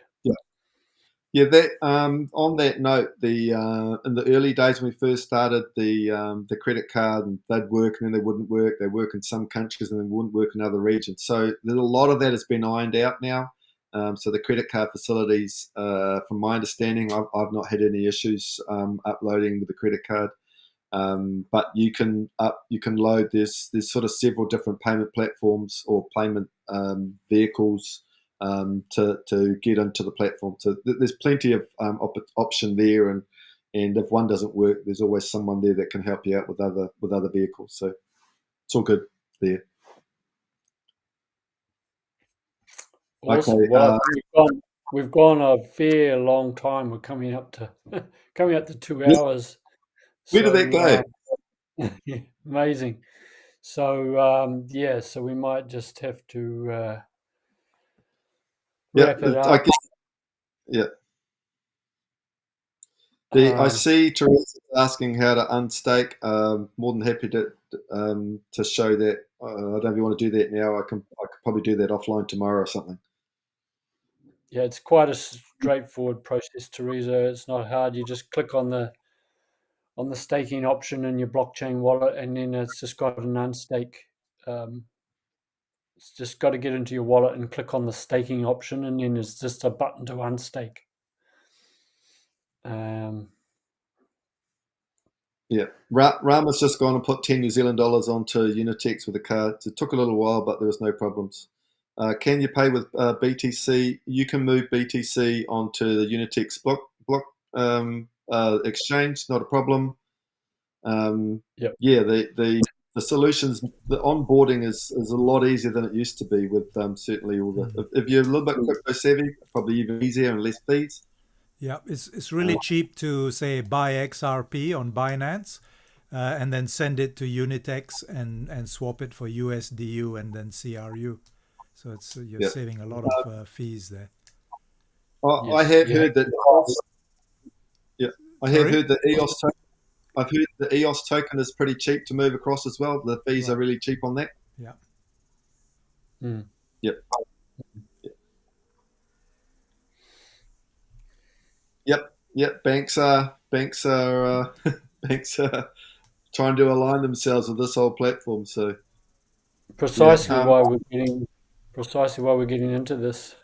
Yeah, that on that note, in the early days when we first started, the credit card, and they'd work and then they wouldn't work. They work in some countries and then wouldn't work in other regions. So there's a lot of that has been ironed out now. So the credit card facilities, from my understanding, I've not had any issues uploading with the credit card. But you can load. There's sort of several different payment platforms or payment vehicles to get into the platform. So there's plenty of option there, and if one doesn't work, there's always someone there that can help you out with other vehicles. So it's all good there. Awesome. Okay, well, we've gone a fair long time. We're coming up to 2 hours. Where did that go? Amazing. So so we might just have to wrap it up. I guess, I see Teresa asking how to unstake. More than happy to show that. I don't know if you want to do that now. I could probably do that offline tomorrow or something. Yeah, it's quite a straightforward process, Teresa. It's not hard. You just click on the staking option in your blockchain wallet, and then it's just got an unstake. It's just got to get into your wallet and click on the staking option, and then there's just a button to unstake. Yeah, Rama's just gone and put 10 New Zealand dollars onto Unitex with a card. It took a little while, but there was no problems. Can you pay with BTC? You can move BTC onto the Unitex block exchange, not a problem. Yeah, the solutions, the onboarding is a lot easier than it used to be with certainly all the. If you're a little bit crypto savvy, probably even easier and less fees. Yeah, it's really cheap to say buy XRP on Binance, and then send it to Unitex and swap it for USDU and then CRU. So you're saving a lot of fees there. I have heard that. Yeah, I have Sorry? heard that EOS. I've heard the EOS token is pretty cheap to move across as well. The fees are really cheap on that. Yeah. Mm. Yep. Yep. Banks are banks are trying to align themselves with this whole platform. So Precisely Yeah, why we're getting into this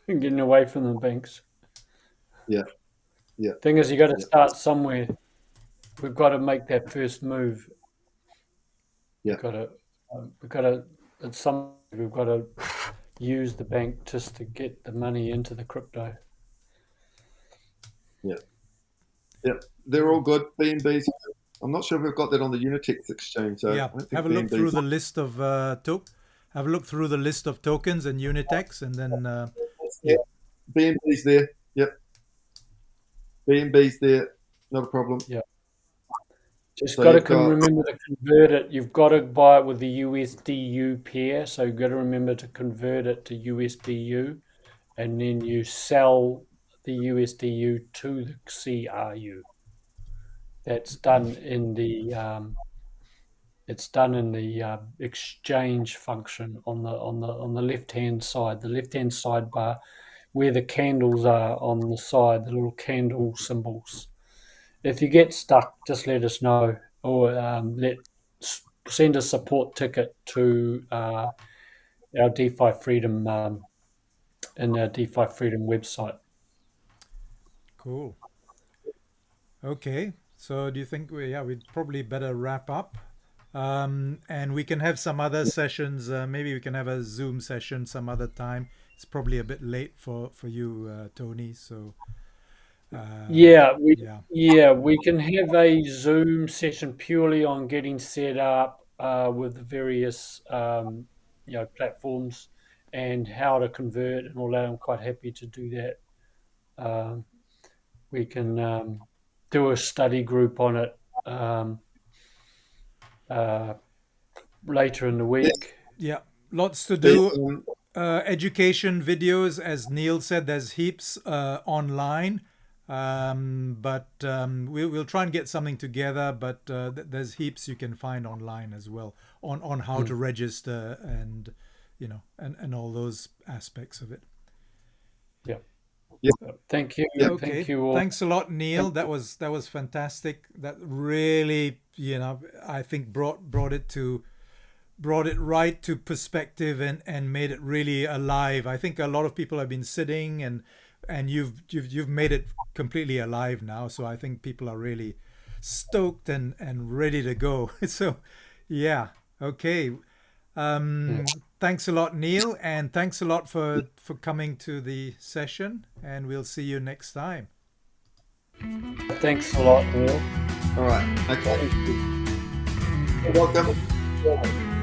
and getting away from the banks. yeah, yeah, Thing is, you got to yeah, start somewhere. We've got to make that first move. yeah. We've got to at some we've got to use the bank just to get the money into the crypto. They're all good. BNBs. I'm not sure if we've got that on the Unitex exchange. Though. Yeah. I don't think Have a look through BNBs. the list of have a look through the list of tokens and Unitex, and then Yeah, BNBs there. Yep, BNBs there. Not a problem. Yeah. Just So got to you've got remember to convert it. You've got to buy it with the USDU pair, so you've got to remember to convert it to USDU, and then you sell the USDU to the CRU. That's done in the exchange function on the left hand side. The left hand sidebar, where the candles are on the side, the little candle symbols. If you get stuck, just let us know, or send a support ticket to our DeFi Freedom in our DeFi Freedom website. cool. Okay. So do you think we'd probably better wrap up? And we can have some other sessions. Maybe we can have a Zoom session some other time. It's probably a bit late for you, Tony. So Yeah, yeah, we can have a Zoom session purely on getting set up with the various platforms and how to convert and all that. I'm quite happy to do that. We can do a study group on it later in the week. yeah. Lots to do. Education videos, as Neil said, there's heaps online. But we'll try and get something together. But there's heaps you can find online as well on how to register and and all those aspects of it. Yeah. Yeah. Thank you. Okay. Thank you all. Thanks a lot, Neil. That was fantastic. That really, I think brought it right to perspective and made it really alive. I think a lot of people have been sitting and you've made it completely alive now. So I think people are really stoked and ready to go. So yeah, okay. Thanks a lot, Neil, and thanks a lot for coming to the session, and we'll see you next time. Thanks a lot, Neil. All right. Okay. You're welcome.